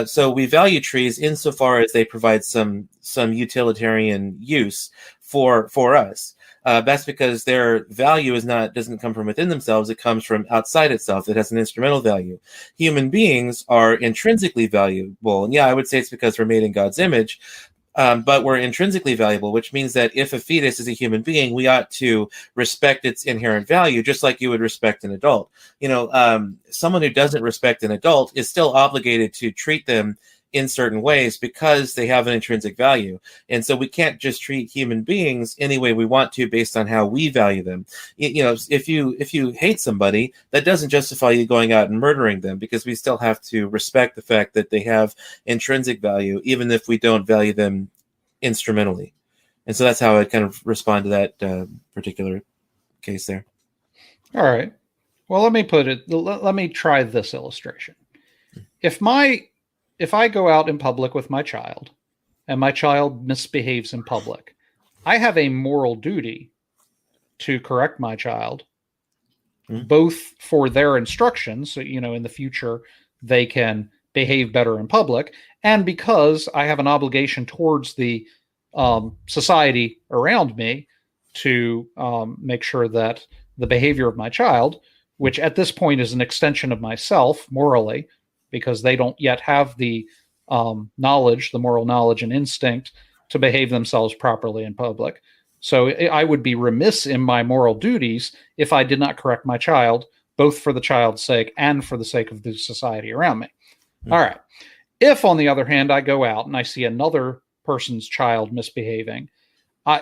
So we value trees insofar as they provide some utilitarian use for us. That's because their value doesn't come from within themselves. It comes from outside itself. It has an instrumental value. Human beings are intrinsically valuable. And yeah, I would say it's because we're made in God's image. But we're intrinsically valuable, which means that if a fetus is a human being, we ought to respect its inherent value, just like you would respect an adult. Someone who doesn't respect an adult is still obligated to treat them in certain ways because they have an intrinsic value. And so we can't just treat human beings any way we want to based on how we value them. If you hate somebody, that doesn't justify you going out and murdering them, because we still have to respect the fact that they have intrinsic value, even if we don't value them instrumentally. And so that's how I kind of respond to that particular case there. All right. Well, let me try this illustration. If I go out in public with my child and my child misbehaves in public, I have a moral duty to correct my child, both for their instructions, so, in the future they can behave better in public, and because I have an obligation towards the society around me to make sure that the behavior of my child, which at this point is an extension of myself morally, because they don't yet have the knowledge, the moral knowledge and instinct to behave themselves properly in public. So I would be remiss in my moral duties if I did not correct my child, both for the child's sake and for the sake of the society around me. All right. If, on the other hand, I go out and I see another person's child misbehaving,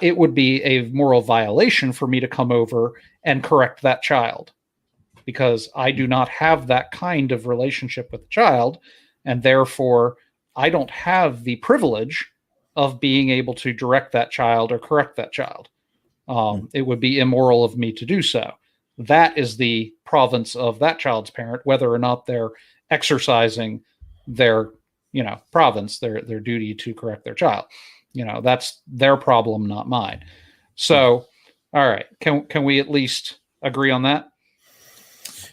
it would be a moral violation for me to come over and correct that child, because I do not have that kind of relationship with the child, and therefore I don't have the privilege of being able to direct that child or correct that child. It would be immoral of me to do so. That is the province of that child's parent, whether or not they're exercising their, province, their duty to correct their child. That's their problem, not mine. So, all right, can we at least agree on that?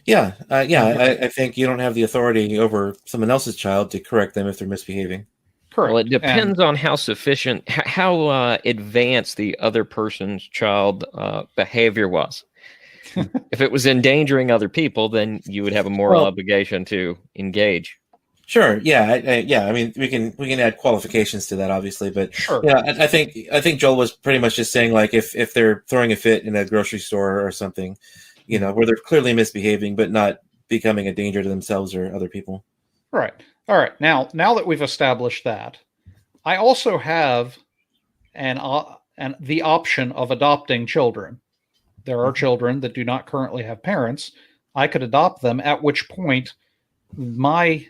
Yeah. I think you don't have the authority over someone else's child to correct them if they're misbehaving. Correct. Well, it depends on how advanced the other person's child behavior was. If it was endangering other people, then you would have a moral obligation to engage. Sure. Yeah. Yeah. I mean, we can add qualifications to that, obviously, but Sure. yeah, I think Joel was pretty much just saying, like, if they're throwing a fit in a grocery store or something, where they're clearly misbehaving but not becoming a danger to themselves or other people. Right. All right. Now that we've established that, I also have the option of adopting children. There are children that do not currently have parents. I could adopt them, at which point my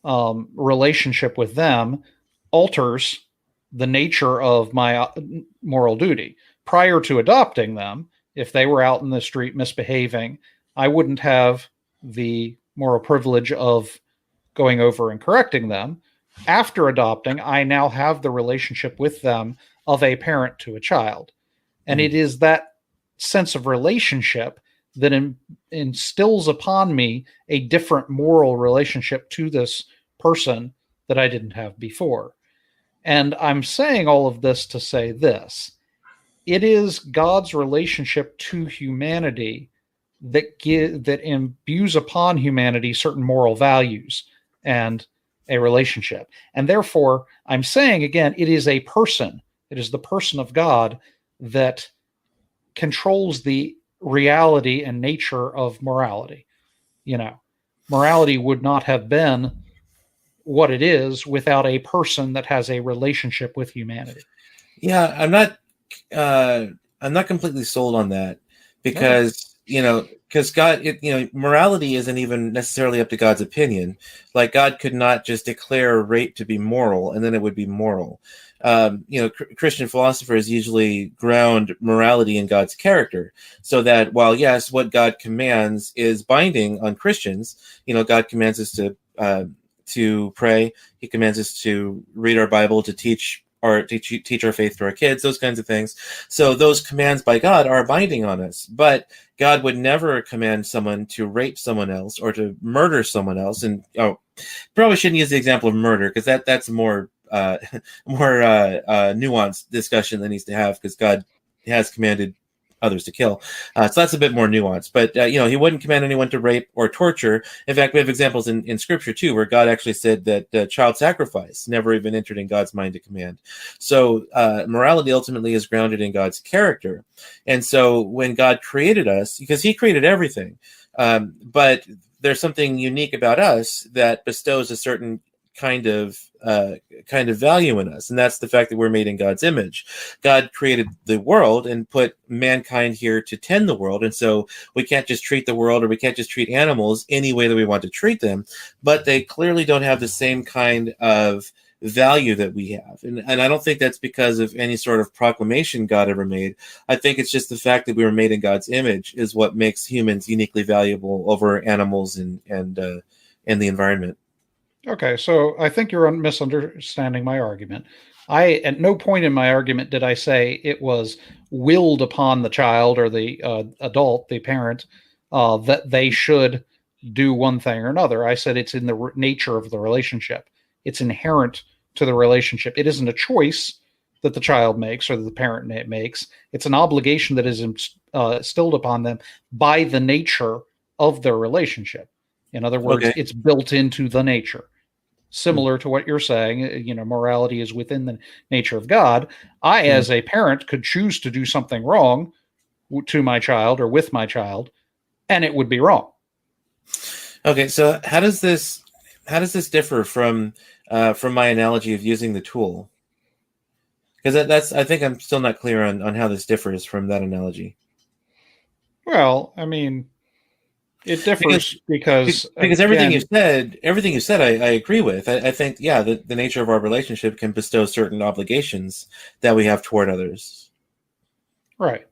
relationship with them alters the nature of my moral duty. Prior to adopting them, if they were out in the street misbehaving, I wouldn't have the moral privilege of going over and correcting them. After adopting, I now have the relationship with them of a parent to a child. And it is that sense of relationship that instills upon me a different moral relationship to this person that I didn't have before. And I'm saying all of this to say this. It is God's relationship to humanity that imbues upon humanity certain moral values and a relationship. And therefore, I'm saying again, it is a person. It is the person of God that controls the reality and nature of morality. Morality would not have been what it is without a person that has a relationship with humanity. Yeah, I'm not completely sold on that because because God, morality isn't even necessarily up to God's opinion. Like, God could not just declare rape to be moral and then it would be moral. Christian philosophers usually ground morality in God's character, so that while, yes, what God commands is binding on Christians, God commands us to pray. He commands us to read our Bible, to teach our faith to our kids, those kinds of things. So those commands by God are binding on us, but God would never command someone to rape someone else or to murder someone else. And probably shouldn't use the example of murder, because that's more nuanced discussion that needs to have, because God has commanded others to kill. So that's a bit more nuanced. But, he wouldn't command anyone to rape or torture. In fact, we have examples in Scripture, too, where God actually said that child sacrifice never even entered in God's mind to command. So morality ultimately is grounded in God's character. And so when God created us, because he created everything, but there's something unique about us that bestows a certain kind of value in us, and that's the fact that we're made in God's image. God created the world and put mankind here to tend the world, and so we can't just treat the world, or we can't just treat animals any way that we want to treat them, but they clearly don't have the same kind of value that we have. And I don't think that's because of any sort of proclamation God ever made. I think it's just the fact that we were made in God's image is what makes humans uniquely valuable over animals and the environment. Okay, so I think you're misunderstanding my argument. At no point in my argument did I say it was willed upon the child or the adult, the parent, that they should do one thing or another. I said it's in the nature of the relationship. It's inherent to the relationship. It isn't a choice that the child makes or that the parent makes. It's an obligation that is instilled upon them by the nature of their relationship. In other words, It's built into the nature. Similar to what you're saying, morality is within the nature of God. I, as a parent, could choose to do something wrong to my child or with my child, and it would be wrong. Okay, so how does this differ from my analogy of using the tool? Because I think I'm still not clear on how this differs from that analogy. Well, I mean, it differs because everything you said, I agree with. I think, the nature of our relationship can bestow certain obligations that we have toward others. Right.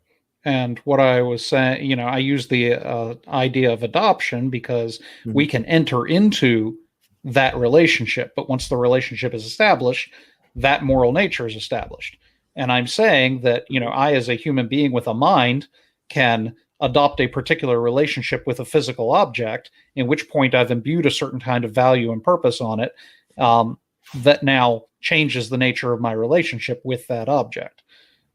And what I was saying, I use the idea of adoption because we can enter into that relationship. But once the relationship is established, that moral nature is established. And I'm saying that, I, as a human being with a mind, can adopt a particular relationship with a physical object, in which point I've imbued a certain kind of value and purpose on it that now changes the nature of my relationship with that object.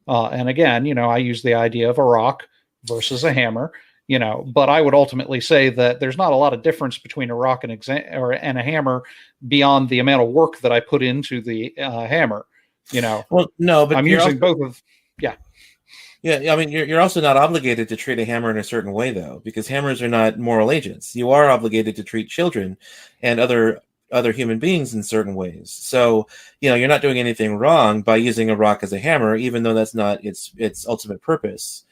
And again, I use the idea of a rock versus a hammer. But I would ultimately say that there's not a lot of difference between a rock and a hammer beyond the amount of work that I put into the hammer. Well, no, but I'm you're using also, both of, yeah. yeah, I mean, you're also not obligated to treat a hammer in a certain way, though, because hammers are not moral agents. You are obligated to treat children and other human beings in certain ways. So, you're not doing anything wrong by using a rock as a hammer, even though that's not its ultimate purpose.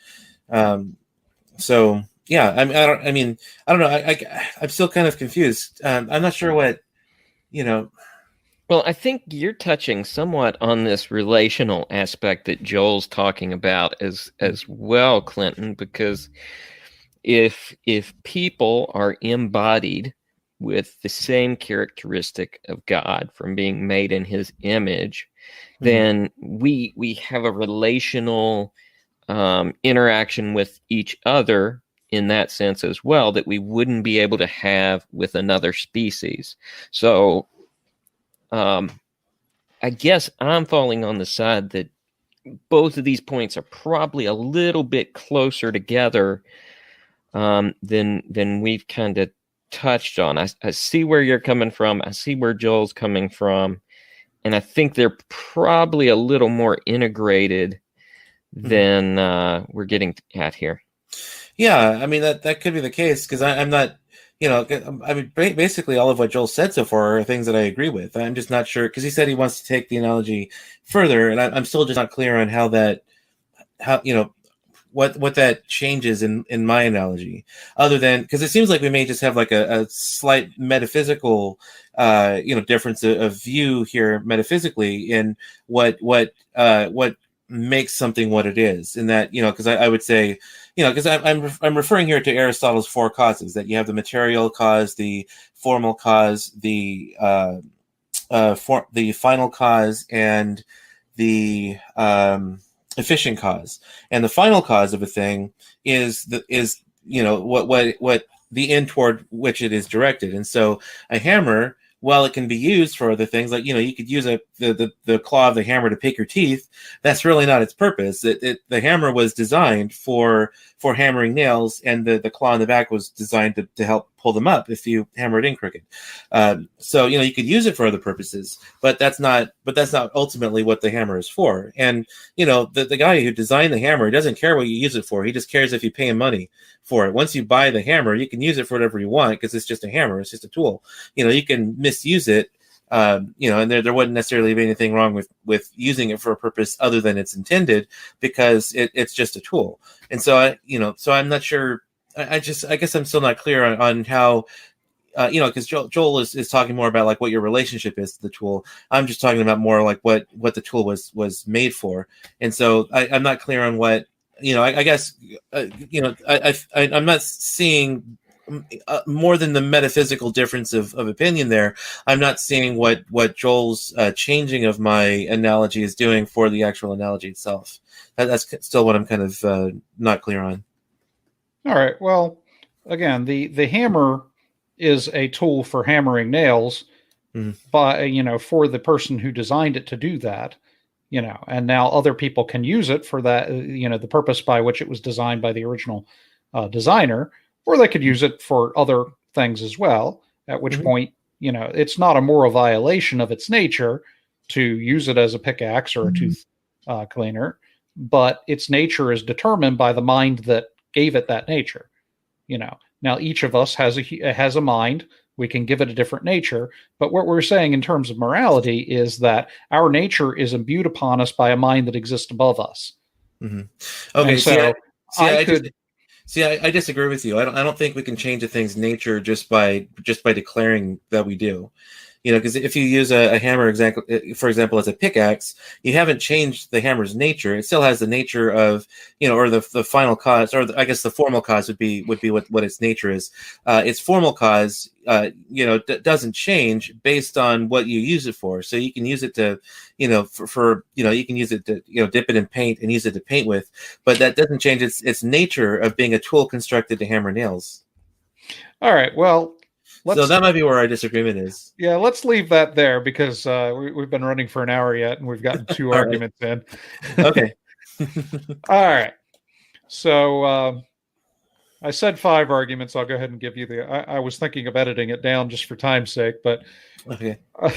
So, yeah, I don't know. I'm still kind of confused. I'm not sure what, Well, I think you're touching somewhat on this relational aspect that Joel's talking about as well, Clinton, because if people are embodied with the same characteristic of God from being made in his image, then we have a relational interaction with each other in that sense as well that we wouldn't be able to have with another species. So I guess I'm falling on the side that both of these points are probably a little bit closer together than we've kind of touched on. I see where you're coming from. I see where Joel's coming from. And I think they're probably a little more integrated than we're getting at here. Yeah, I mean that could be the case because I'm not, I mean basically all of what Joel said so far are things that I agree with. I'm just not sure because he said he wants to take the analogy further, and I'm still just not clear on how what that changes in my analogy, other than because it seems like we may just have like a slight metaphysical difference of view here metaphysically in what makes something what it is, in that because I would say because I'm referring here to Aristotle's four causes, that you have the material cause, the formal cause, the final cause, and the efficient cause. And the final cause of a thing is what the end toward which it is directed. And so a hammer, while it can be used for other things, like you could use the claw of the hammer to pick your teeth, that's really not its purpose. The hammer was designed for hammering nails, and the claw in the back was designed to help pull them up if you hammer it in crooked. So you could use it for other purposes, but that's not ultimately what the hammer is for. And the guy who designed the hammer doesn't care what you use it for. He just cares if you pay him money for it. Once you buy the hammer, you can use it for whatever you want because it's just a hammer. It's just a tool. You can misuse it. And there wouldn't necessarily be anything wrong with using it for a purpose other than it's intended, because it's just a tool. And so so I'm not sure. I guess I'm still not clear on how, because Joel is talking more about like what your relationship is to the tool. I'm just talking about more like what the tool was made for. And so I'm not clear on what, I guess, I'm not seeing more than the metaphysical difference of opinion there. I'm not seeing what Joel's changing of my analogy is doing for the actual analogy itself. That's still what I'm kind of not clear on. All right. Well, again, the hammer is a tool for hammering nails by, for the person who designed it to do that, and now other people can use it for that, the purpose by which it was designed by the original designer, or they could use it for other things as well, at which point, it's not a moral violation of its nature to use it as a pickaxe or a tooth cleaner, but its nature is determined by the mind that gave it that nature. Now each of us has a mind. We can give it a different nature, but what we're saying in terms of morality is that our nature is imbued upon us by a mind that exists above us. Mm-hmm. Okay, and so I disagree with you. I don't think we can change a thing's nature just by declaring that we do. Because if you use a hammer, for example, as a pickaxe, you haven't changed the hammer's nature. It still has the nature of, or the final cause, or I guess the formal cause would be what its nature is. Its formal cause, doesn't change based on what you use it for. So you can use it to, you can use it to, dip it in paint and use it to paint with, but that doesn't change its nature of being a tool constructed to hammer nails. All right. Well, so that might be where our disagreement is. Yeah, let's leave that there because we've been running for an hour yet, and we've gotten two arguments in. Okay. All right. So I said 5 arguments. I'll go ahead and give you the. I was thinking of editing it down just for time's sake, but Okay. how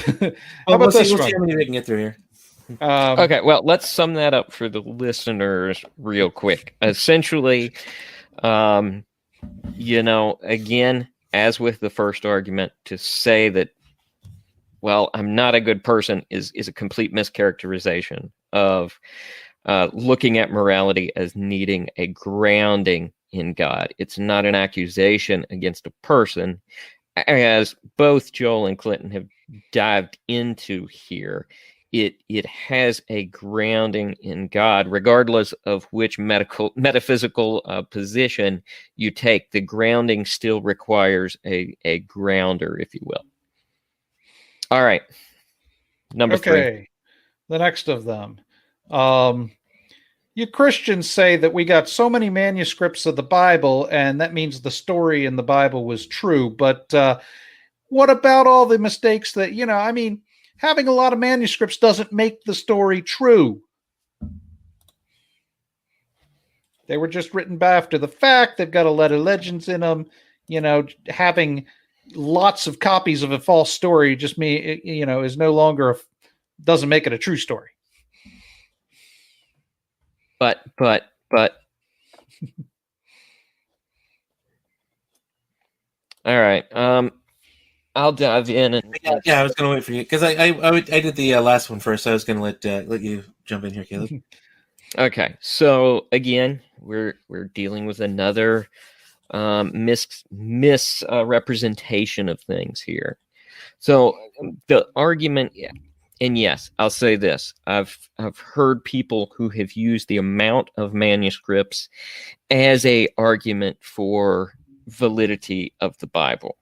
Well, about we'll this see one? how many we can get through here. Okay, well, let's sum that up for the listeners real quick. Essentially, again, as with the first argument, to say that, well, I'm not a good person is a complete mischaracterization of looking at morality as needing a grounding in God. It's not an accusation against a person, as both Joel and Clinton have dived into here. It has a grounding in God, regardless of which metaphysical position you take. The grounding still requires a grounder, if you will. All right, number 3. Okay, the next of them. You Christians say that we got so many manuscripts of the Bible, and that means the story in the Bible was true. But what about all the mistakes that, having a lot of manuscripts doesn't make the story true. They were just written by after the fact. They've got a lot of legends in them. Having lots of copies of a false story just is no longer doesn't make it a true story. But all right. I'll dive in and I was going to wait for you because I did the last one first. So I was going to let you jump in here, Caleb. Okay, so again, we're dealing with another misrepresentation of things here. So the argument, and yes, I'll say this: I've heard people who have used the amount of manuscripts as a argument for validity of the Bible.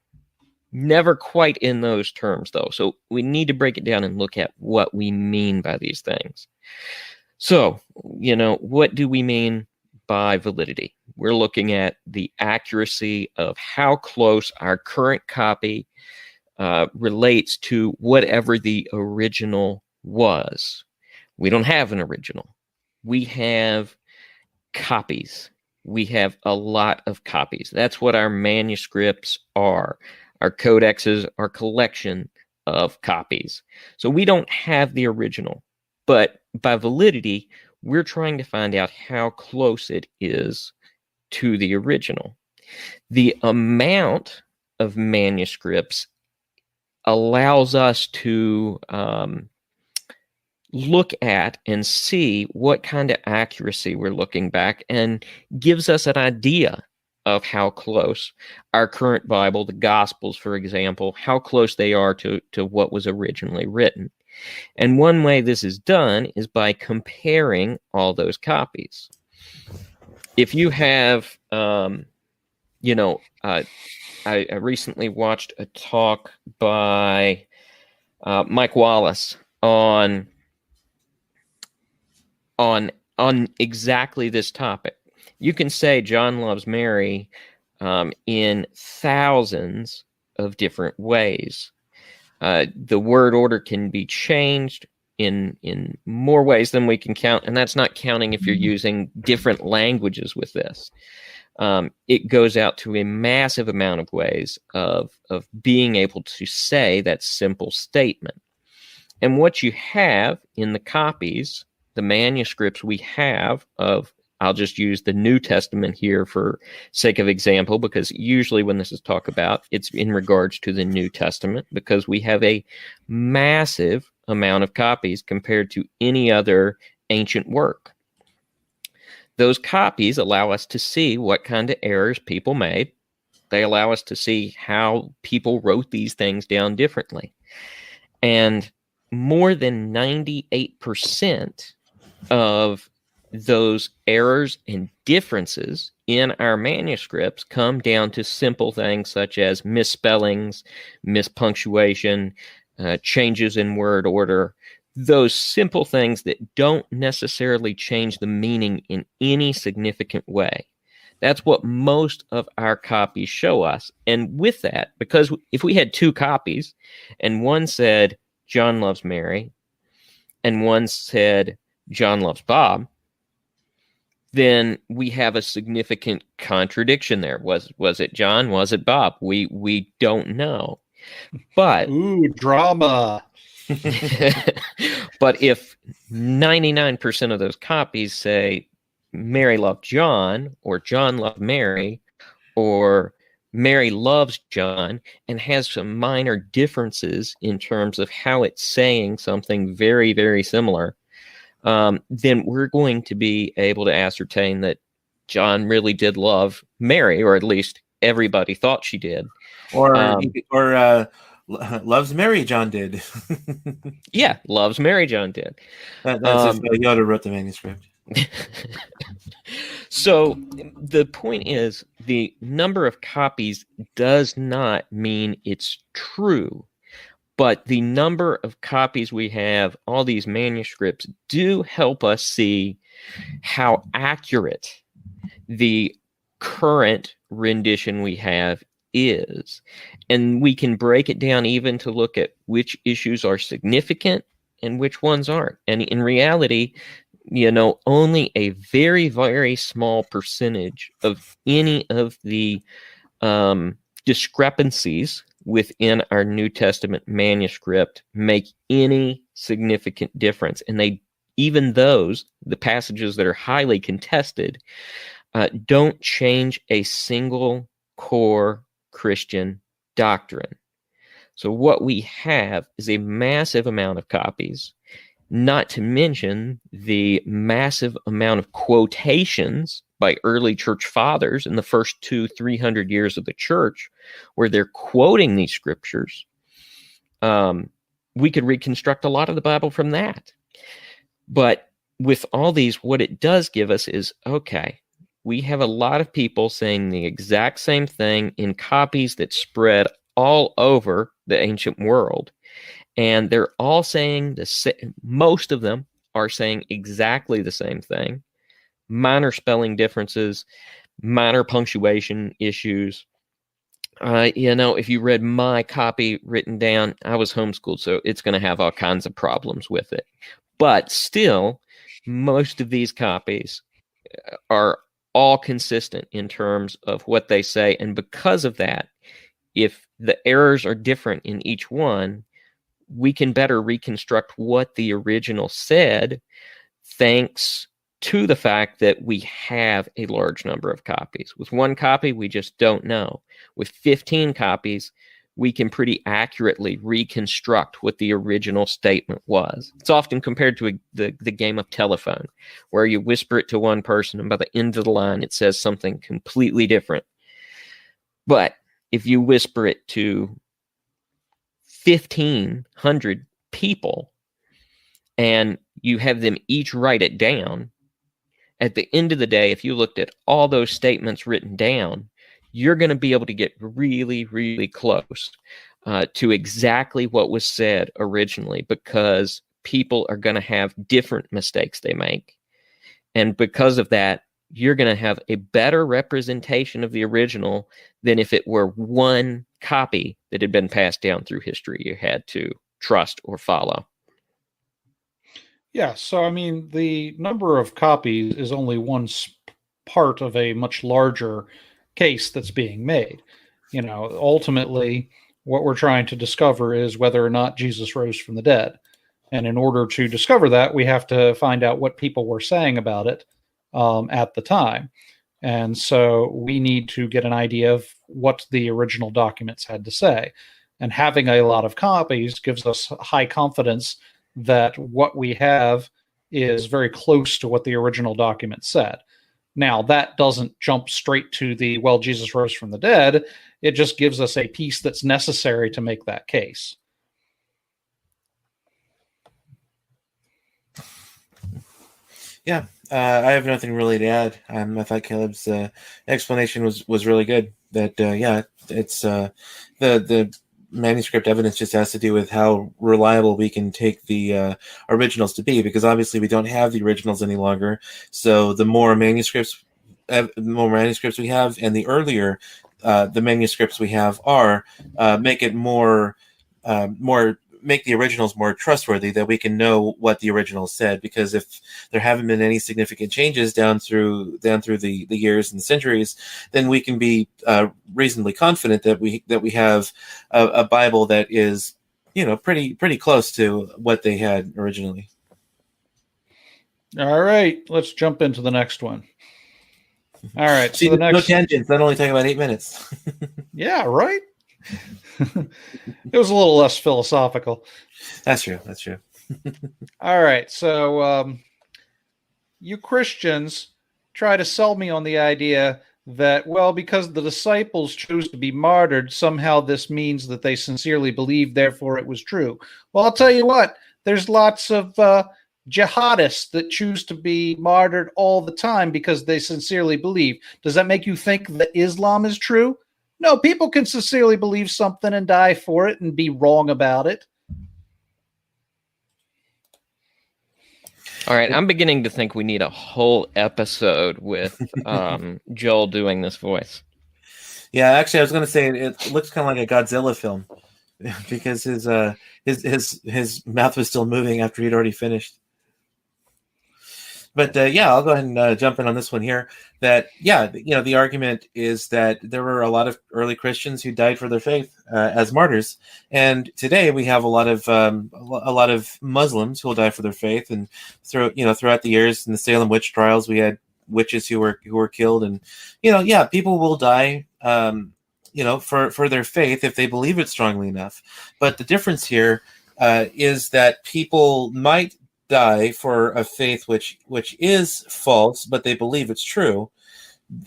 Never quite in those terms, though. So we need to break it down and look at what we mean by these things. So, what do we mean by validity? We're looking at the accuracy of how close our current copy relates to whatever the original was. We don't have an original. We have copies. We have a lot of copies. That's what our manuscripts are. Our codexes are collection of copies. So we don't have the original. But by validity, we're trying to find out how close it is to the original. The amount of manuscripts allows us to look at and see what kind of accuracy we're looking back, and gives us an idea of how close our current Bible, the Gospels, for example, how close they are to what was originally written. And one way this is done is by comparing all those copies. If you have, I recently watched a talk by Mike Wallace on exactly this topic. You can say John Loves Mary in thousands of different ways. The word order can be changed in more ways than we can count, and that's not counting if you're using different languages with this. It goes out to a massive amount of ways of being able to say that simple statement. And what you have in the copies, the manuscripts we have of, I'll just use the New Testament here for sake of example, because usually when this is talked about, it's in regards to the New Testament, because we have a massive amount of copies compared to any other ancient work. Those copies allow us to see what kind of errors people made. They allow us to see how people wrote these things down differently. And more than 98% of those errors and differences in our manuscripts come down to simple things such as misspellings, mispunctuation, changes in word order, those simple things that don't necessarily change the meaning in any significant way. That's what most of our copies show us. And with that, because if we had 2 copies and one said John Loves Mary and one said John Loves Bob, then we have a significant contradiction there. Was it John? Was it Bob? We don't know. But Ooh, drama. but if 99% of those copies say Mary loved John, or John loved Mary, or Mary loves John, and has some minor differences in terms of how it's saying something very, very similar, then we're going to be able to ascertain that John really did love Mary, or at least everybody thought she did. Or loves Mary, John did. Yeah, loves Mary, John did. That's if Yoda wrote the manuscript. So the point is, the number of copies does not mean it's true, but the number of copies we have, all these manuscripts, do help us see how accurate the current rendition we have is. And we can break it down even to look at which issues are significant and which ones aren't. And in reality, only a very, very small percentage of any of the discrepancies within our New Testament manuscript make any significant difference. And even those, the passages that are highly contested, don't change a single core Christian doctrine. So what we have is a massive amount of copies, not to mention the massive amount of quotations by early church fathers in the first 200-300 years of the church, where they're quoting these scriptures. We could reconstruct a lot of the Bible from that. But with all these, what it does give us is, okay, we have a lot of people saying the exact same thing in copies that spread all over the ancient world. And they're all saying most of them are saying exactly the same thing. Minor spelling differences, minor punctuation issues. If you read my copy written down, I was homeschooled, so it's going to have all kinds of problems with it. But still, most of these copies are all consistent in terms of what they say. And because of that, if the errors are different in each one, we can better reconstruct what the original said, thanks to the fact that we have a large number of copies. With one copy, we just don't know. With 15 copies, we can pretty accurately reconstruct what the original statement was. It's often compared to the game of telephone, where you whisper it to one person, and by the end of the line, it says something completely different. But if you whisper it to 1,500 people, and you have them each write it down, at the end of the day, if you looked at all those statements written down, you're going to be able to get really, really close to exactly what was said originally, because people are going to have different mistakes they make. And because of that, you're going to have a better representation of the original than if it were one copy that had been passed down through history you had to trust or follow. Yeah, so I mean, the number of copies is only one part of a much larger case that's being made. Ultimately, what we're trying to discover is whether or not Jesus rose from the dead. And in order to discover that, we have to find out what people were saying about it at the time. And so we need to get an idea of what the original documents had to say. And having a lot of copies gives us high confidence that what we have is very close to what the original document said. Now, that doesn't jump straight to Jesus rose from the dead. It just gives us a piece that's necessary to make that case. Yeah, I have nothing really to add. I thought Caleb's explanation was really good. That it's the manuscript evidence just has to do with how reliable we can take the originals to be, because obviously we don't have the originals any longer. So the more manuscripts we have, and the earlier the manuscripts we have are, make it more make the originals more trustworthy, that we can know what the originals said. Because if there haven't been any significant changes down through the years and centuries, then we can be reasonably confident that we have a Bible that is, pretty close to what they had originally. All right, let's jump into the next one. All right, See, so the no next... tangents. That only take about 8 minutes. Yeah, right? It was a little less philosophical. That's true. That's true. All right, so you Christians try to sell me on the idea that, well, because the disciples chose to be martyred, somehow this means that they sincerely believed, therefore it was true. Well, I'll tell you what, there's lots of jihadists that choose to be martyred all the time because they sincerely believe. Does that make you think that Islam is true? No, people can sincerely believe something and die for it and be wrong about it. All right, I'm beginning to think we need a whole episode with Joel doing this voice. Yeah, actually, I was going to say it looks kind of like a Godzilla film because his mouth was still moving after he'd already finished. But I'll go ahead and jump in on this one here. That the argument is that there were a lot of early Christians who died for their faith as martyrs, and today we have a lot of Muslims who will die for their faith. And throughout the years in the Salem witch trials, we had witches who were killed, and people will die for their faith if they believe it strongly enough. But the difference here is that people might die for a faith which is false, but they believe it's true.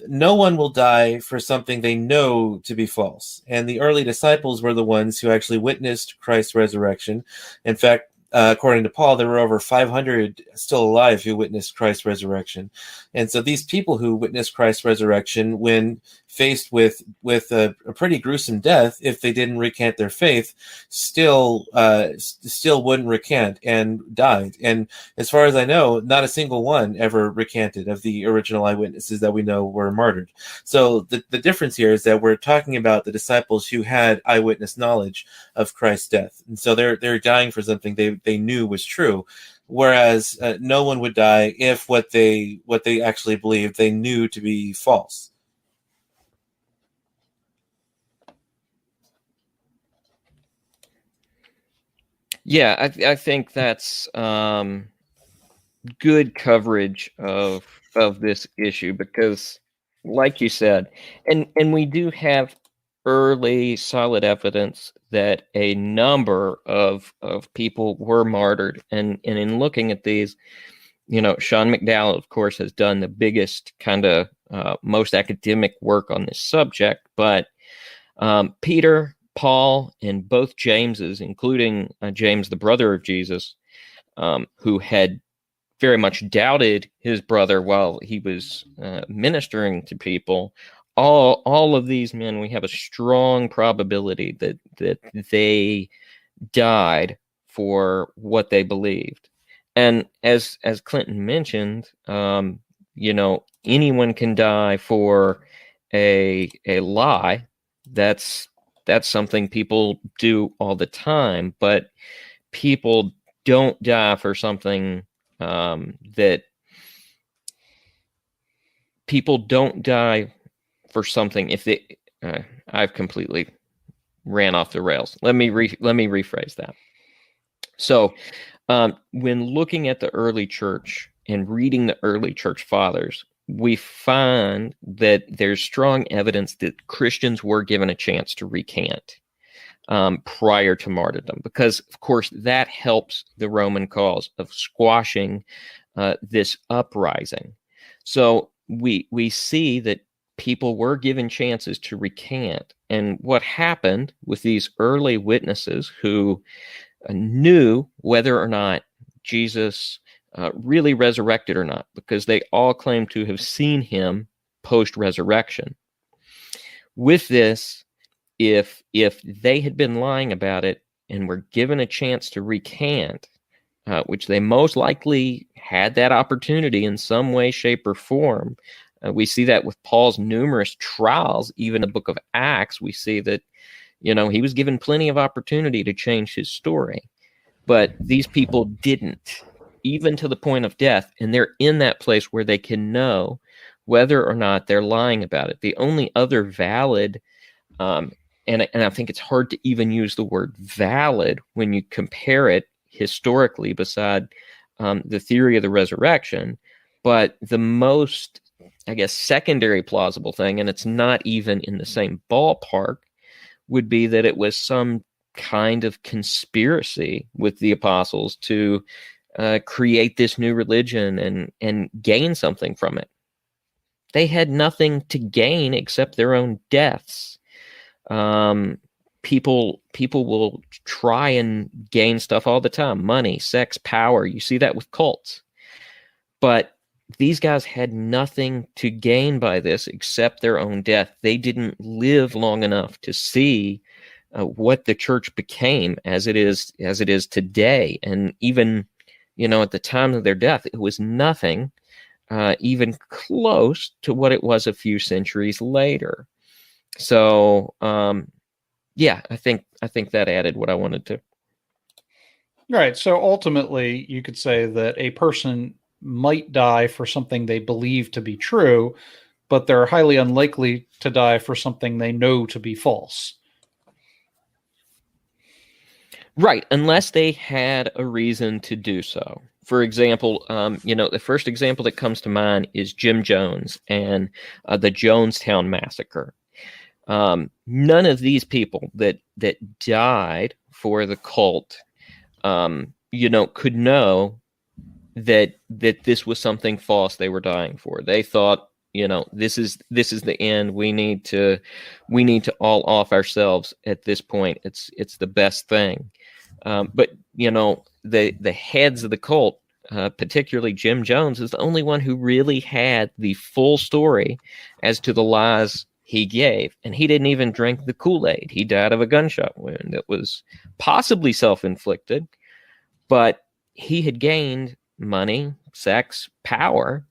No one will die for something they know to be false. And the early disciples were the ones who actually witnessed Christ's resurrection. In fact, according to Paul, there were over 500 still alive who witnessed Christ's resurrection. And so these people who witnessed Christ's resurrection, when faced with a pretty gruesome death, if they didn't recant their faith, still wouldn't recant and died. And as far as I know, not a single one ever recanted of the original eyewitnesses that we know were martyred. So the difference here is that we're talking about the disciples who had eyewitness knowledge of Christ's death, and so they're dying for something they knew was true. Whereas no one would die if what they actually believed they knew to be false. Yeah, I think that's good coverage of this issue because, like you said, and we do have early solid evidence that a number of people were martyred, and in looking at these, Sean McDowell, of course, has done the biggest kind of most academic work on this subject, but Peter, Paul, and both Jameses, including James, the brother of Jesus, who had very much doubted his brother while he was ministering to people. All of these men, we have a strong probability that they died for what they believed. And as Clinton mentioned, anyone can die for a lie. That's something people do all the time, but people don't die for something that people don't die for something if they I've completely ran off the rails. Let me rephrase that. So when looking at the early church and reading the early church fathers, we find that there's strong evidence that Christians were given a chance to recant prior to martyrdom, because, of course, that helps the Roman cause of squashing this uprising. So we see that people were given chances to recant. And what happened with these early witnesses who knew whether or not Jesus really resurrected or not, because they all claim to have seen him post-resurrection. With this, if they had been lying about it and were given a chance to recant, which they most likely had that opportunity in some way, shape, or form, we see that with Paul's numerous trials. Even in the book of Acts, we see that He was given plenty of opportunity to change his story, but these people didn't, even to the point of death. And they're in that place where they can know whether or not they're lying about it. The only other valid, and I think it's hard to even use the word valid when you compare it historically beside the theory of the resurrection, but the most, I guess, secondary plausible thing, and it's not even in the same ballpark, would be that it was some kind of conspiracy with the apostles to create this new religion and gain something from it. They had nothing to gain except their own deaths. People will try and gain stuff all the time: money, sex, power. You see that with cults. But these guys had nothing to gain by this except their own death. They didn't live long enough to see what the church became as it is today. And even, at the time of their death, it was nothing even close to what it was a few centuries later. So, I think that added what I wanted to. Right. So ultimately, you could say that a person might die for something they believe to be true, but they're highly unlikely to die for something they know to be false. Right, unless they had a reason to do so. For example, the first example that comes to mind is Jim Jones and the Jonestown Massacre. None of these people that died for the cult, could know that this was something false they were dying for. They thought, this is the end. We need to all off ourselves at this point. It's the best thing. But the heads of the cult, particularly Jim Jones, is the only one who really had the full story as to the lies he gave. And he didn't even drink the Kool-Aid. He died of a gunshot wound that was possibly self-inflicted, but he had gained money, sex, power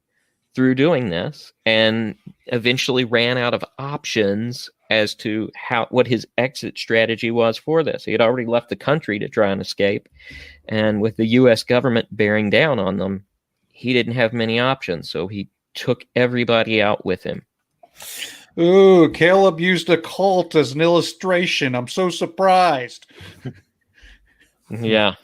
through doing this, and eventually ran out of options as to what his exit strategy was for this. He had already left the country to try and escape, and with the U.S. government bearing down on them, he didn't have many options, so he took everybody out with him. Ooh, Caleb used a cult as an illustration. I'm so surprised. Yeah.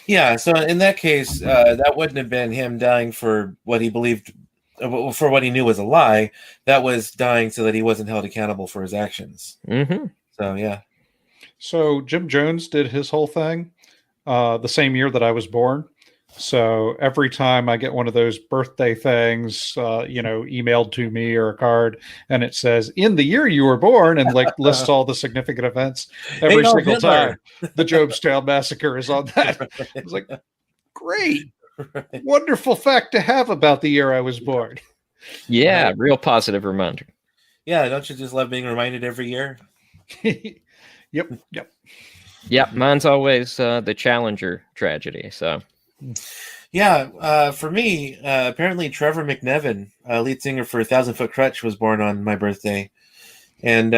Yeah, so in that case, that wouldn't have been him dying for what he believed, for what he knew was a lie. That was dying so that he wasn't held accountable for his actions. Mm-hmm. So, yeah. So Jim Jones did his whole thing the same year that I was born. So every time I get one of those birthday things, emailed to me or a card, and it says, "In the year you were born," and lists all the significant events, every single time the Jonestown Massacre is on that. I was like, great, wonderful fact to have about the year I was born. Yeah, real positive reminder. Yeah, don't you just love being reminded every year? Yep. Yeah, mine's always the Challenger tragedy, so... Yeah, for me, apparently Trevor McNevin, lead singer for Thousand Foot Crutch, was born on my birthday, and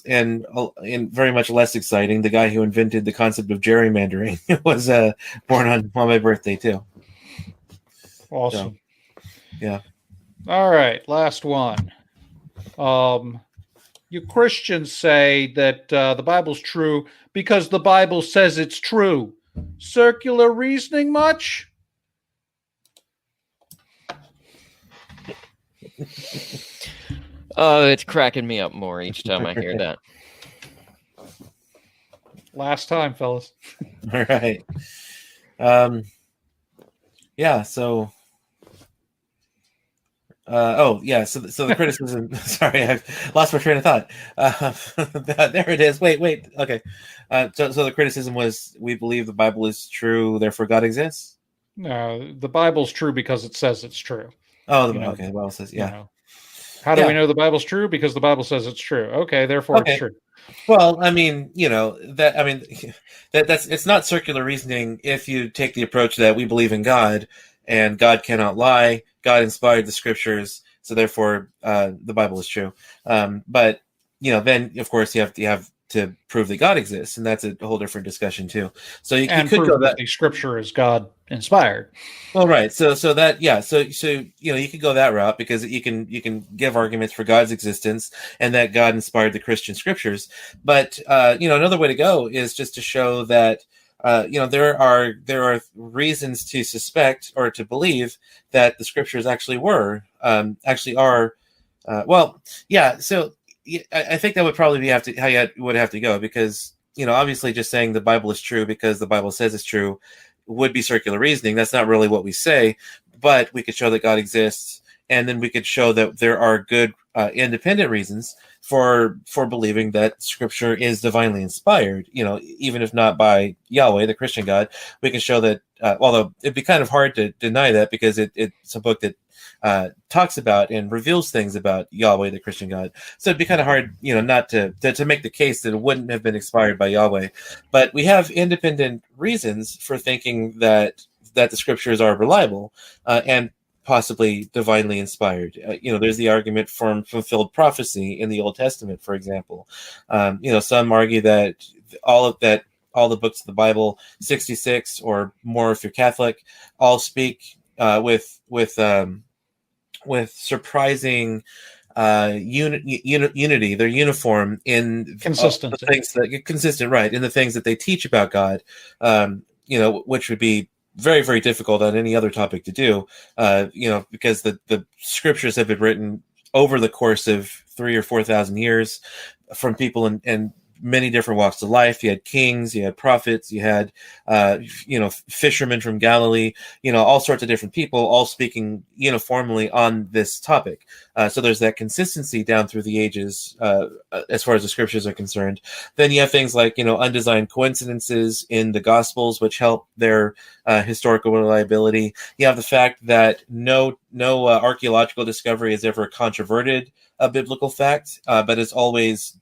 very much less exciting, the guy who invented the concept of gerrymandering was born on my birthday too. Awesome. So, yeah. All right, last one. You Christians say that the Bible's true because the Bible says it's true. Circular reasoning much? Oh, it's cracking me up more each time I hear that. Last time, fellas. All right. Yeah, so... So the criticism. Sorry, I've lost my train of thought. There it is. Wait. Okay. So the criticism was, we believe the Bible is true, therefore God exists. No, the Bible's true because it says it's true. Oh, okay. The Bible says, yeah. How do we know the Bible's true? Because the Bible says it's true. Okay, therefore it's true. Well, I mean, it's not circular reasoning if you take the approach that we believe in God and God cannot lie. God inspired the scriptures, so therefore the Bible is true. But then of course you have to prove that God exists, and that's a whole different discussion too. So you And could prove go that that. the scripture is God inspired. Well, right. So that, yeah. So you could go that route, because you can give arguments for God's existence and that God inspired the Christian scriptures. But another way to go is just to show that there are reasons to suspect or to believe that the scriptures actually are. Well, yeah. So I think that would probably be how you would have to go, because obviously just saying the Bible is true because the Bible says it's true would be circular reasoning. That's not really what we say, but we could show that God exists, and then we could show that there are good independent reasons for believing that Scripture is divinely inspired. Even if not by Yahweh, the Christian God, we can show that. Although it'd be kind of hard to deny that, because it's a book that talks about and reveals things about Yahweh, the Christian God. So it'd be kind of hard, not to make the case that it wouldn't have been inspired by Yahweh. But we have independent reasons for thinking that the scriptures are reliable and possibly divinely inspired. There's the argument from fulfilled prophecy in the Old Testament, for example. Some argue that all the books of the Bible, 66 or more if you're Catholic, all speak with surprising unity. They're uniform in Consistency. the things that consistent, right, in the things that they teach about God. Which would be very, very difficult on any other topic to do. Because the scriptures have been written over the course of 3,000 or 4,000 years from people in many different walks of life. You had kings, you had prophets, you had fishermen from Galilee, all sorts of different people, all speaking uniformly on this topic. So there's that consistency down through the ages as far as the scriptures are concerned. Then you have things like undesigned coincidences in the Gospels, which help their historical reliability. You have the fact that no archaeological discovery has ever controverted a biblical fact, but has always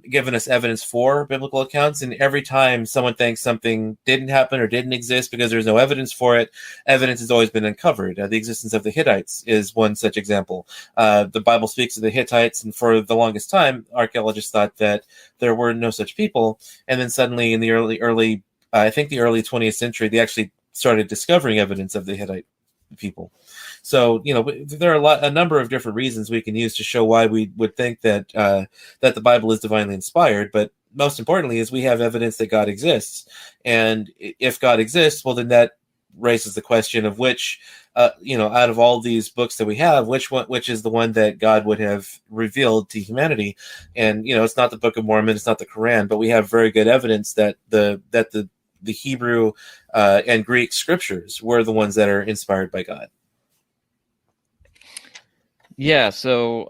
given us evidence for biblical accounts. And every time someone thinks something didn't happen or didn't exist because there's no evidence for it, evidence has always been uncovered. The existence of the Hittites is one such example. The Bible speaks of the Hittites, and for the longest time, archaeologists thought that there were no such people. And then suddenly in the early 20th century, they actually started discovering evidence of the Hittite people. So, there are a number of different reasons we can use to show why we would think that the Bible is divinely inspired. But most importantly is we have evidence that God exists. And if God exists, well, then that raises the question of which, out of all these books that we have, which is the one that God would have revealed to humanity. And, it's not the Book of Mormon, it's not the Quran, but we have very good evidence that the Hebrew and Greek scriptures were the ones that are inspired by God. Yeah, so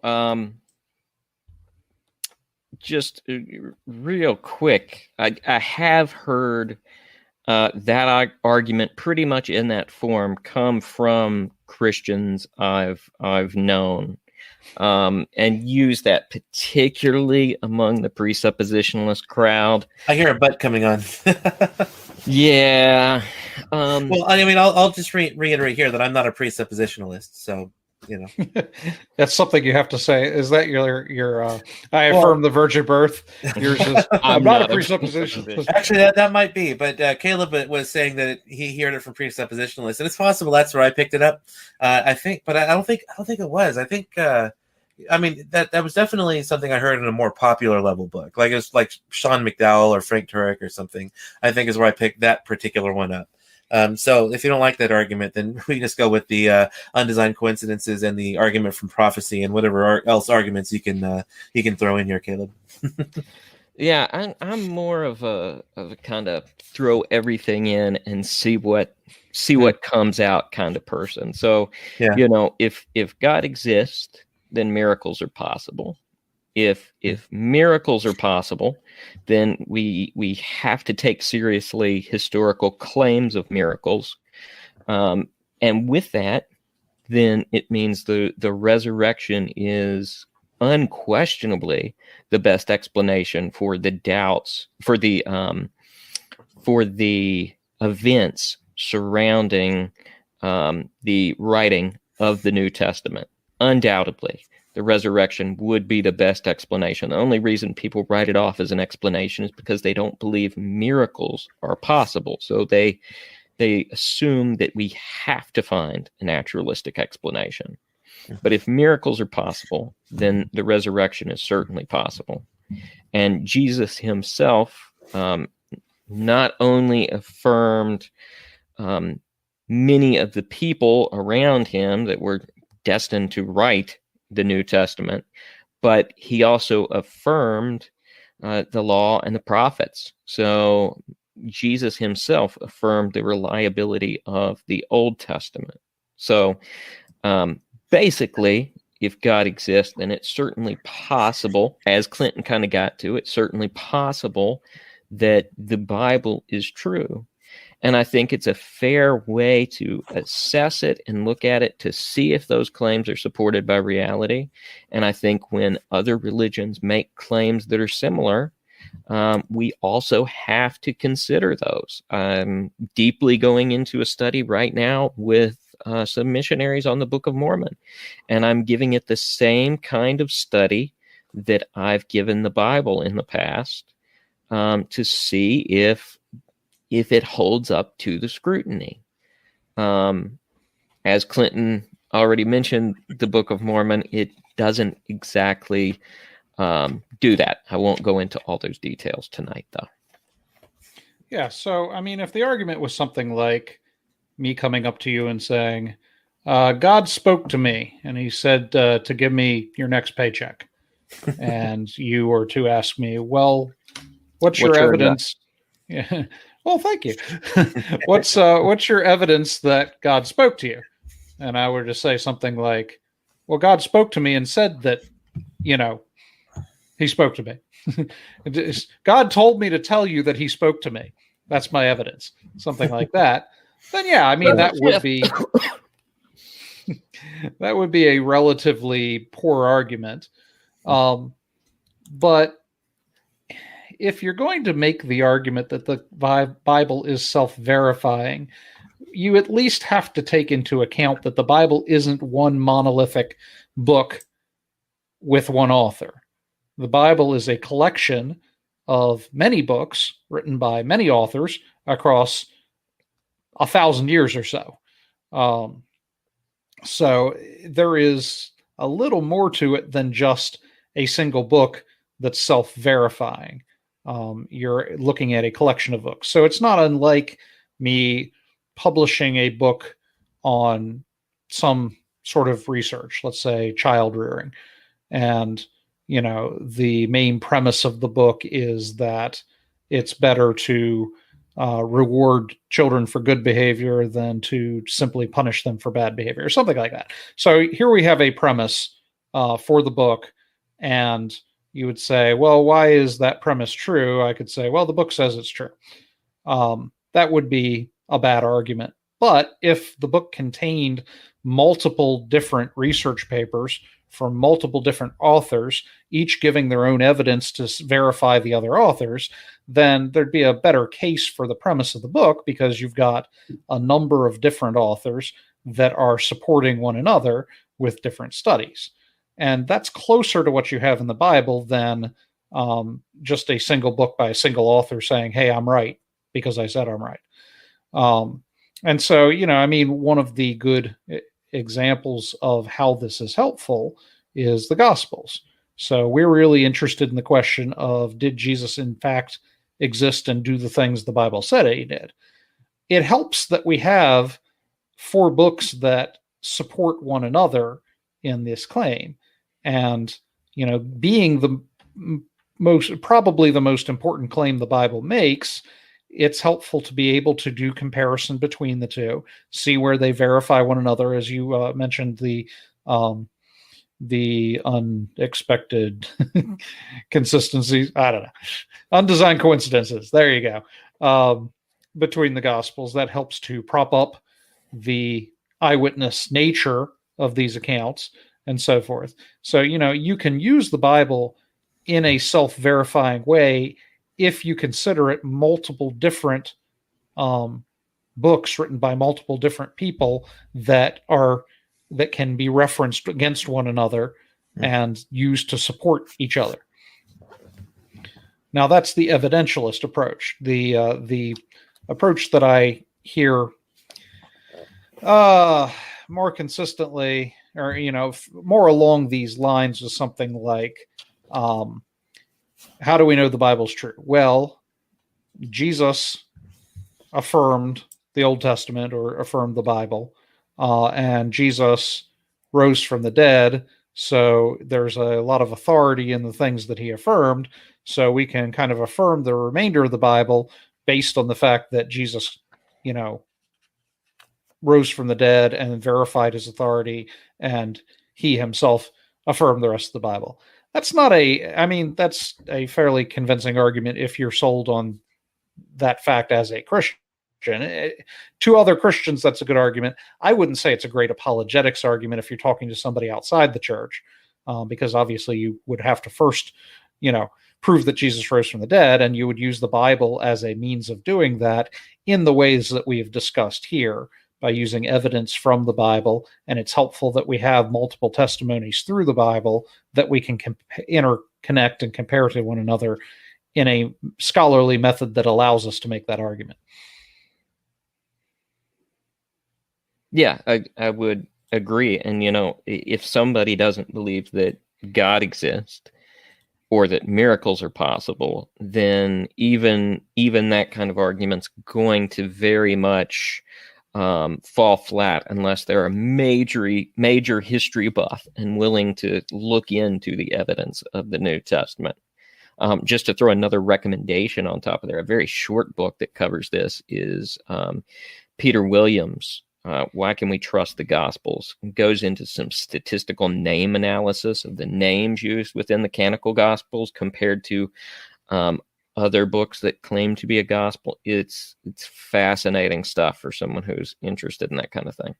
just real quick, I have heard that argument pretty much in that form come from Christians I've known, and use that particularly among the presuppositionalist crowd. I hear a butt coming on. Yeah. Well, I mean, I'll just reiterate here that I'm not a presuppositionalist, so. That's something you have to say. Is that your I affirm the virgin birth? Yours is I'm not a presuppositionalist. Actually, that might be, but Caleb was saying that he heard it from presuppositionalists, and it's possible that's where I picked it up. I think, but I don't think it was. I think that was definitely something I heard in a more popular level book, like it was like Sean McDowell or Frank Turek or something. I think is where I picked that particular one up. So if you don't like that argument, then we just go with the undesigned coincidences and the argument from prophecy and whatever else arguments you can throw in here, Caleb. Yeah, I'm more of a kind of throw everything in and see what comes out kind of person. So, yeah. If God exists, then miracles are possible. If miracles are possible, then we have to take seriously historical claims of miracles, and with that, then it means the resurrection is unquestionably the best explanation for the doubts, for the events surrounding the writing of the New Testament. Undoubtedly. the resurrection would be the best explanation. The only reason people write it off as an explanation is because they don't believe miracles are possible. So they assume that we have to find a naturalistic explanation. But if miracles are possible, then the resurrection is certainly possible. And Jesus himself not only affirmed many of the people around him that were destined to write the New Testament, but he also affirmed the law and the prophets. So Jesus himself affirmed the reliability of the Old Testament. So basically, if God exists, then it's certainly possible, as Clinton kind of got to, it's certainly possible that the Bible is true. And I think it's a fair way to assess it and look at it to see if those claims are supported by reality. And I think when other religions make claims that are similar, we also have to consider those. I'm deeply going into a study right now with some missionaries on the Book of Mormon, and I'm giving it the same kind of study that I've given the Bible in the past to see if it holds up to the scrutiny. As Clinton already mentioned, the Book of Mormon, it doesn't exactly do that. I won't go into all those details tonight, though. Yeah, so, I mean, if the argument was something like me coming up to you and saying, God spoke to me, and he said to give me your next paycheck. And you were to ask me, well, what's your evidence? Yeah. Well, thank you. What's your evidence that God spoke to you? And I were to say something like, well, God spoke to me and said that, he spoke to me. God told me to tell you that he spoke to me. That's my evidence. Something like that. Then, yeah, I mean, that would be a relatively poor argument. But if you're going to make the argument that the Bible is self-verifying, you at least have to take into account that the Bible isn't one monolithic book with one author. The Bible is a collection of many books written by many authors across 1,000 years or so. So there is a little more to it than just a single book that's self-verifying. You're looking at a collection of books. So it's not unlike me publishing a book on some sort of research, let's say child rearing. And, the main premise of the book is that it's better to reward children for good behavior than to simply punish them for bad behavior, or something like that. So here we have a premise for the book, and you would say, well, why is that premise true? I could say, well, the book says it's true. That would be a bad argument. But if the book contained multiple different research papers from multiple different authors, each giving their own evidence to verify the other authors, then there'd be a better case for the premise of the book, because you've got a number of different authors that are supporting one another with different studies. And that's closer to what you have in the Bible than just a single book by a single author saying, hey, I'm right because I said I'm right. And so, one of the good examples of how this is helpful is the Gospels. So we're really interested in the question of, did Jesus in fact exist and do the things the Bible said he did? It helps that we have 4 books that support one another in this claim. And, being the probably the most important claim the Bible makes, it's helpful to be able to do comparison between the two, see where they verify one another, as you mentioned, the unexpected consistencies. I don't know, undesigned coincidences. There you go. Between the Gospels, that helps to prop up the eyewitness nature of these accounts and so forth. So, you can use the Bible in a self-verifying way if you consider it multiple different books written by multiple different people that can be referenced against one another and used to support each other. Now, that's the evidentialist approach. The approach that I hear more consistently, or more along these lines, is something like, how do we know the Bible's true? Well, Jesus affirmed the Old Testament, or affirmed the Bible, and Jesus rose from the dead. So there's a lot of authority in the things that he affirmed. So we can kind of affirm the remainder of the Bible based on the fact that Jesus, rose from the dead and verified his authority, and he himself affirmed the rest of the Bible. That's a fairly convincing argument if you're sold on that fact as a Christian. To other Christians, that's a good argument. I wouldn't say it's a great apologetics argument if you're talking to somebody outside the church, because obviously you would have to first, prove that Jesus rose from the dead, and you would use the Bible as a means of doing that in the ways that we have discussed here, by using evidence from the Bible. And it's helpful that we have multiple testimonies through the Bible that we can interconnect and compare to one another in a scholarly method that allows us to make that argument. Yeah, I would agree. And, if somebody doesn't believe that God exists or that miracles are possible, then even that kind of argument's going to very much fall flat unless they're a major history buff and willing to look into the evidence of the New Testament. Just to throw another recommendation on top of there, a very short book that covers this is Peter Williams' Why Can We Trust the Gospels? It goes into some statistical name analysis of the names used within the canonical Gospels compared to other books that claim to be a gospel. It's fascinating stuff for someone who's interested in that kind of thing.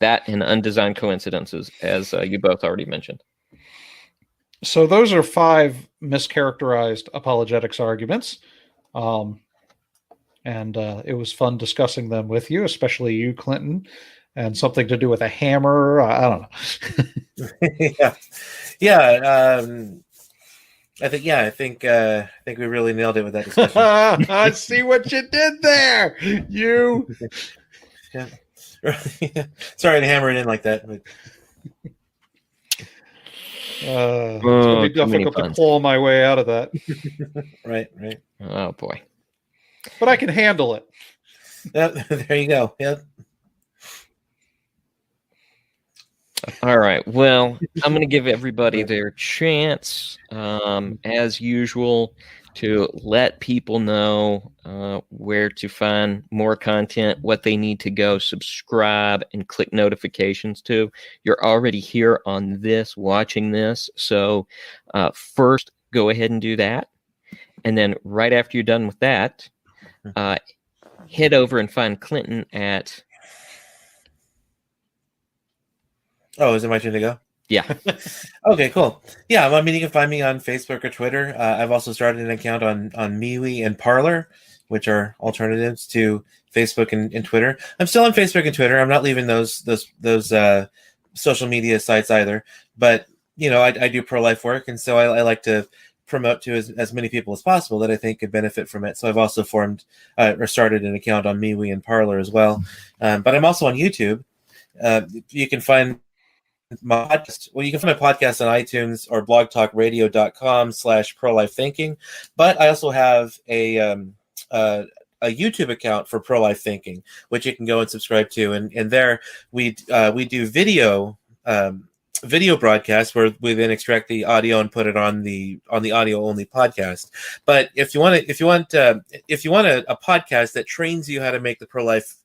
That and undesigned coincidences, as you both already mentioned. So those are 5 mischaracterized apologetics arguments. And it was fun discussing them with you, especially you, Clinton, and something to do with a hammer. I don't know. Yeah. I think we really nailed it with that discussion. I see what you did there. You. Yeah. Sorry to hammer it in like that. But... it's going to be difficult to claw my way out of that. Right. Oh, boy. But I can handle it. Yep, there you go. Yep. All right. Well, I'm going to give everybody their chance, as usual, to let people know where to find more content, what they need to go subscribe and click notifications to. You're already here on this, watching this. So first, go ahead and do that. And then right after you're done with that, head over and find Clinton at... Oh, is it my turn to go? Yeah. Okay, cool. Yeah, I mean, you can find me on Facebook or Twitter. I've also started an account on MeWe and Parler, which are alternatives to Facebook and Twitter. I'm still on Facebook and Twitter. I'm not leaving those social media sites either. But I do pro-life work, and so I like to promote to as many people as possible that I think could benefit from it. So I've also formed or started an account on MeWe and Parler as well. But I'm also on YouTube. You can find my podcast. Well, you can find my podcast on iTunes or blogtalkradio.com/prolifethinking. But I also have a YouTube account for Pro-Life Thinking, which you can go and subscribe to. And there we do video broadcasts where we then extract the audio and put it on the audio only podcast. But if you want a podcast that trains you how to make the pro-life,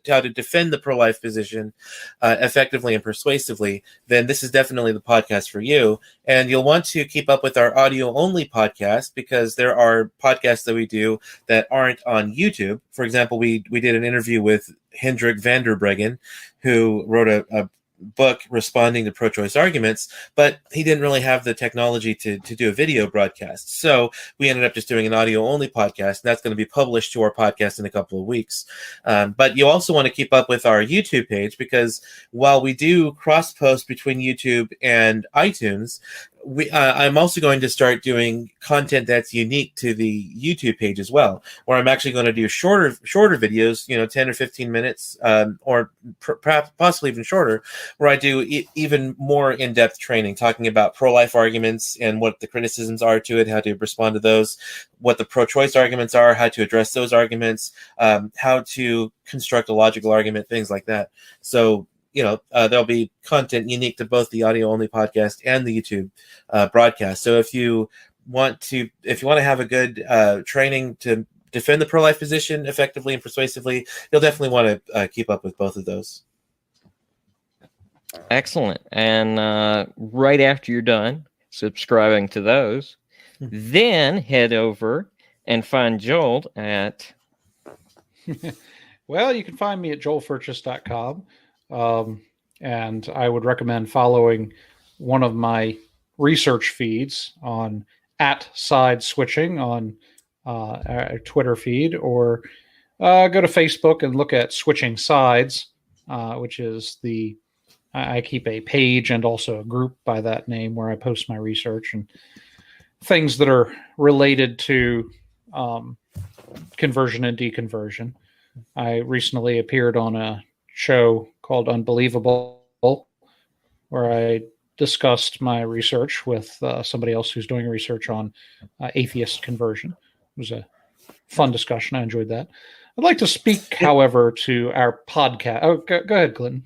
how to defend the pro-life position effectively and persuasively, then this is definitely the podcast for you. And you'll want to keep up with our audio-only podcast, because there are podcasts that we do that aren't on YouTube. For example, we did an interview with Hendrik van der Breggen, who wrote a book responding to pro-choice arguments, but he didn't really have the technology to do a video broadcast. So we ended up just doing an audio-only podcast, and that's going to be published to our podcast in a couple of weeks. But you also want to keep up with our YouTube page, because while we do cross-post between YouTube and iTunes, I'm also going to start doing content that's unique to the YouTube page as well, where I'm actually going to do shorter videos, 10 or 15 minutes, or perhaps possibly even shorter, where I do even more in-depth training, talking about pro-life arguments and what the criticisms are to it, how to respond to those, what the pro-choice arguments are, how to address those arguments, how to construct a logical argument, things like that. So there'll be content unique to both the audio-only podcast and the YouTube broadcast. So if you want to have a good training to defend the pro-life position effectively and persuasively, you'll definitely want to keep up with both of those. Excellent. And right after you're done subscribing to those, then head over and find Joel at... Well, you can find me at joelfurchess.com. And I would recommend following one of my research feeds on @sideswitching on our Twitter feed, or go to Facebook and look at Switching Sides, which is I keep a page and also a group by that name where I post my research and things that are related to conversion and deconversion. I recently appeared on a show called Unbelievable, where I discussed my research with somebody else who's doing research on atheist conversion. It was a fun discussion. I enjoyed that. I'd like to speak, however, to our podcast. Oh, go ahead, Clinton.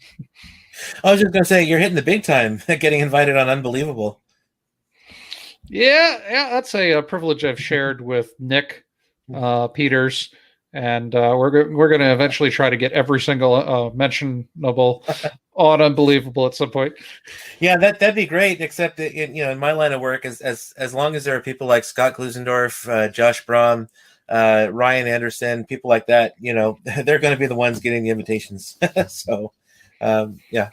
I was just going to say, you're hitting the big time getting invited on Unbelievable. Yeah, that's a privilege I've shared with Nick Peters. And we're going to eventually try to get every single mentionable on Unbelievable at some point. Yeah, that'd be great. Except that, in my line of work, as long as there are people like Scott Klusendorf, Josh Brahm, Ryan Anderson, people like that, they're going to be the ones getting the invitations. So, yeah.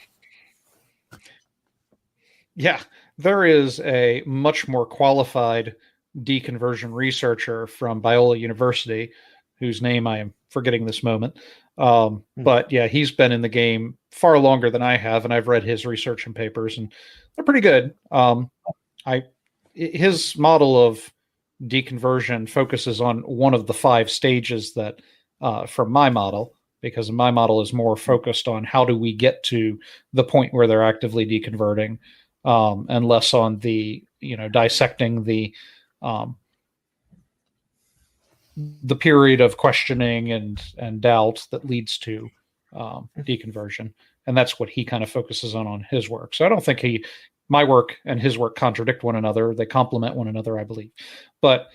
Yeah, there is a much more qualified deconversion researcher from Biola University, whose name I am forgetting this moment. But yeah, he's been in the game far longer than I have, and I've read his research and papers, and they're pretty good. His model of deconversion focuses on one of the 5 stages that from my model, because my model is more focused on how do we get to the point where they're actively deconverting, and less on the dissecting the period of questioning and doubt that leads to deconversion. And that's what he kind of focuses on his work. So I don't think my work and his work contradict one another. They complement one another, I believe. But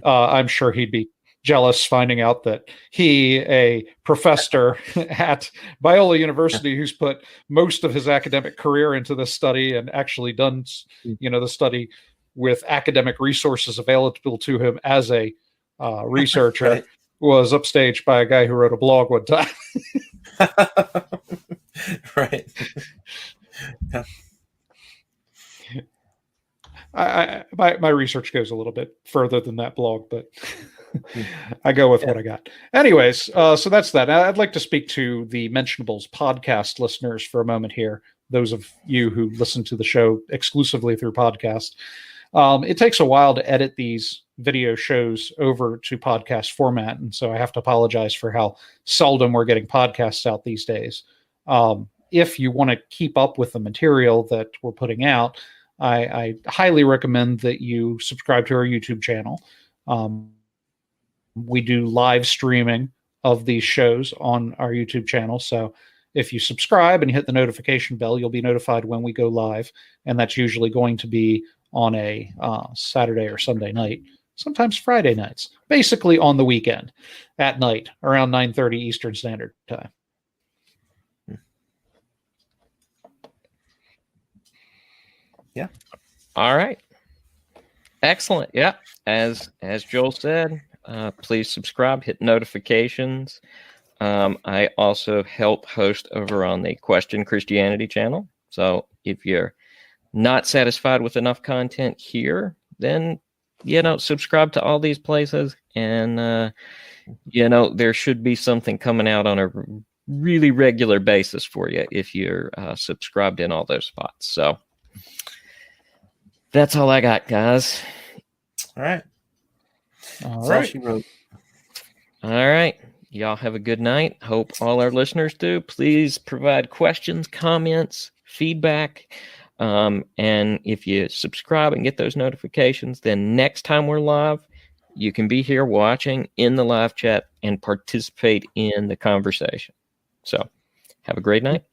I'm sure he'd be jealous finding out that he, a professor at Biola University, who's put most of his academic career into this study and actually done, the study with academic resources available to him as a researcher, right, was upstaged by a guy who wrote a blog one time. Right. My research goes a little bit further than that blog, but I go with what I got. Anyways, so that's that. I'd like to speak to the Mentionables podcast listeners for a moment here. Those of you who listen to the show exclusively through podcast. It takes a while to edit these video shows over to podcast format, and so I have to apologize for how seldom we're getting podcasts out these days. If you want to keep up with the material that we're putting out, I highly recommend that you subscribe to our YouTube channel. We do live streaming of these shows on our YouTube channel, so if you subscribe and you hit the notification bell, you'll be notified when we go live, and that's usually going to be on a Saturday or Sunday night, sometimes Friday nights, basically on the weekend at night around 9:30 Eastern Standard Time. Yeah. All right. Excellent. Yeah. As Joel said, please subscribe, hit notifications. I also help host over on the Question Christianity channel. So if you're not satisfied with enough content here, then, subscribe to all these places. And, there should be something coming out on a really regular basis for you if you're subscribed in all those spots. So that's all I got, guys. All right. All That's all right. she wrote. All right. Y'all have a good night. Hope all our listeners do. Please provide questions, comments, feedback. And if you subscribe and get those notifications, then next time we're live, you can be here watching in the live chat and participate in the conversation. So have a great night.